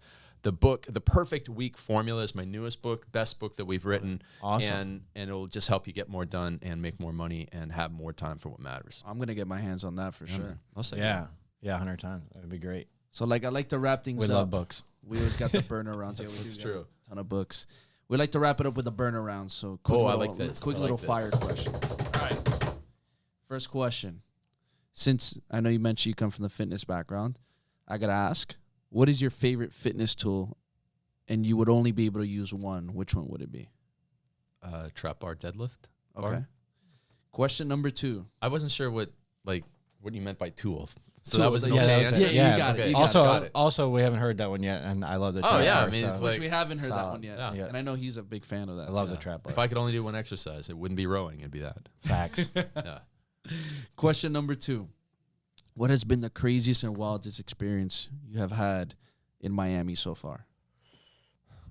book. The Perfect Week Formula is my newest book, best book that we've written. Awesome. And it'll just help you get more done and make more money and have more time for what matters. I'm gonna get my hands on that for sure. I'll say Yeah. 100 times. That'd be great. So I like to wrap things We up. love books. We always got the burner rounds. Yeah, we That's do true. got a ton of books. We like to wrap it up with the burner rounds. So I like this. Quick I little like fire this. question. All right. First question. Since I know you mentioned you come from the fitness background, I gotta ask, what is your favorite fitness tool? And you would only be able to use one. Which one would it be? Trap bar deadlift. Okay. Bar. Question number 2. I wasn't sure what you meant by tools. So Tool, that was an yeah, okay that was answer. it. Yeah, you got it. Okay. You got Also, we haven't heard that one yet, and I love the Oh, trap yeah, bar, I mean, it's so- Which we haven't heard that solid. one yet. Yeah. And I know he's a big fan of that. I love too. the trap bar. If I could only do one exercise, it wouldn't be rowing. It'd be that. Facts. Yeah. Question number 2. What has been the craziest and wildest experience you have had in Miami so far?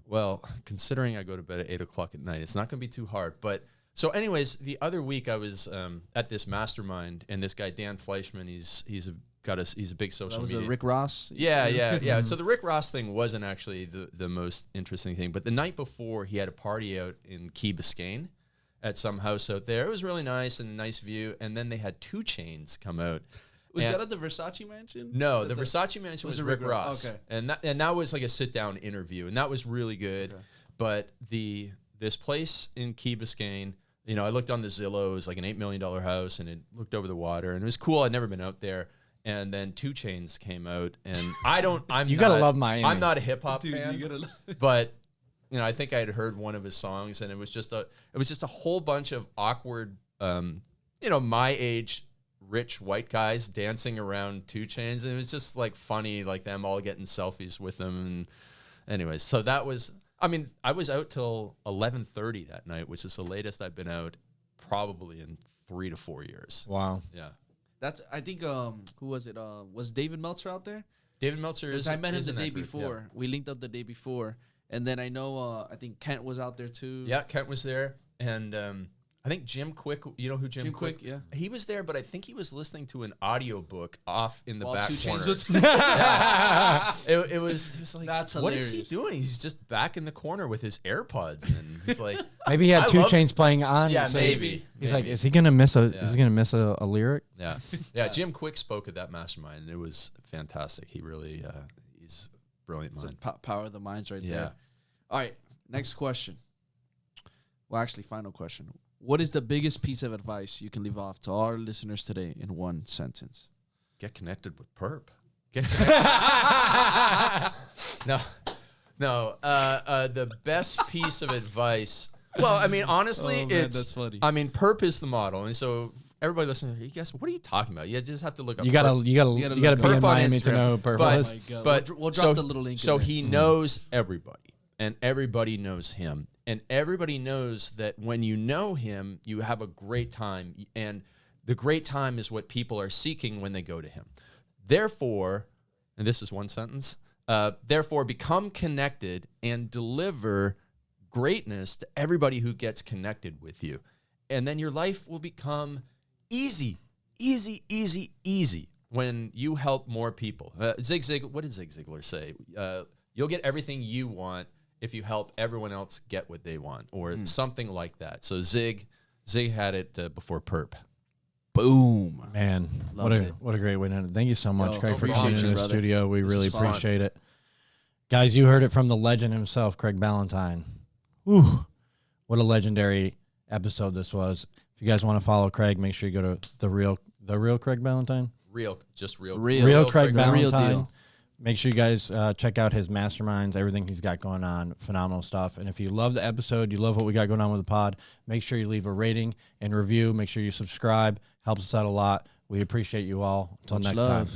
Well, considering I go to bed at 8 o'clock at night, it's not going to be too hard. But So, anyways, the other week I was at this mastermind, and this guy Dan Fleischman, he's a big social That was media. a Rick Ross. Yeah. So the Rick Ross thing wasn't actually the most interesting thing, but the night before he had a party out in Key Biscayne at some house out there. It was really nice and a nice view, and then they had 2 Chainz come out. Was that at the Versace mansion? No, the Versace mansion was Rick Ross. Okay. And that was like a sit down interview, and that was really good. Okay. But this place in Key Biscayne, you know, I looked on the Zillow, it was like an $8 million house, and it looked over the water, and it was cool. I'd never been out there. And then 2 Chainz came out, and you gotta love Miami. I'm not a hip hop fan, but you know, I think I had heard one of his songs, and it was just a whole bunch of awkward, you know, my age rich white guys dancing around 2 Chainz, and it was just like funny, like them all getting selfies with them. And anyways, so that was. I mean, I was out till 11:30 that night, which is the latest I've been out probably in 3 to 4 years. Wow. Yeah. I think who was it? Was David Meltzer out there? David Meltzer is. I met him the day group, before. Yeah. We linked up the day before, and then I know I think Kent was out there too. Yeah, Kent was there, and I think Jim Quick. You know who Jim Quick? Yeah, he was there, but I think he was listening to an audiobook off in the back 2 corner. Chainz was yeah. It was like, that's what hilarious. is he doing? He's just back in the corner with his AirPods, and he's like, maybe he had 2 Chainz playing on. Yeah, so maybe. He's like, is he gonna miss a? Yeah. Is he gonna miss a lyric? Yeah, yeah. Jim Quick spoke at that mastermind, and it was fantastic. He really, he's a brilliant mind. Power of the minds, right Yeah. there. All right, next question. Well, actually, final question. What is the biggest piece of advice you can leave off to our listeners today in one sentence? Get connected with Perp. No. The best piece of advice. Well, I mean, honestly, that's funny. I mean, Perp is the model, and so everybody listening, you guys, what are you talking about? You just have to look up. You gotta Perp. be Perp in on Miami to Instagram. know Purple. But we'll drop the little link. So in there. he knows everybody, and everybody knows him, and everybody knows that when you know him, you have a great time, and the great time is what people are seeking when they go to him. Therefore, and this is one sentence. Therefore, become connected and deliver greatness to everybody who gets connected with you, and then your life will become easy when you help more people. What did Zig Ziglar say? You'll get everything you want if you help everyone else get what they want, or something like that. So Zig had it before Perp. Boom, man. What a great way to end it. Thank you so much, Craig, for appreciate coming you, in the brother. studio. We really is fun. appreciate it. Guys, you heard it from the legend himself, Craig Ballantyne. Whew. What a legendary episode this was. If you guys want to follow Craig, make sure you go to the real Craig Ballantyne. Real Craig Ballantyne. Real deal. Make sure you guys check out his masterminds, everything he's got going on. Phenomenal stuff. And if you love the episode, you love what we got going on with the pod, make sure you leave a rating and review. Make sure you subscribe. Helps us out a lot. We appreciate you all. Until next time.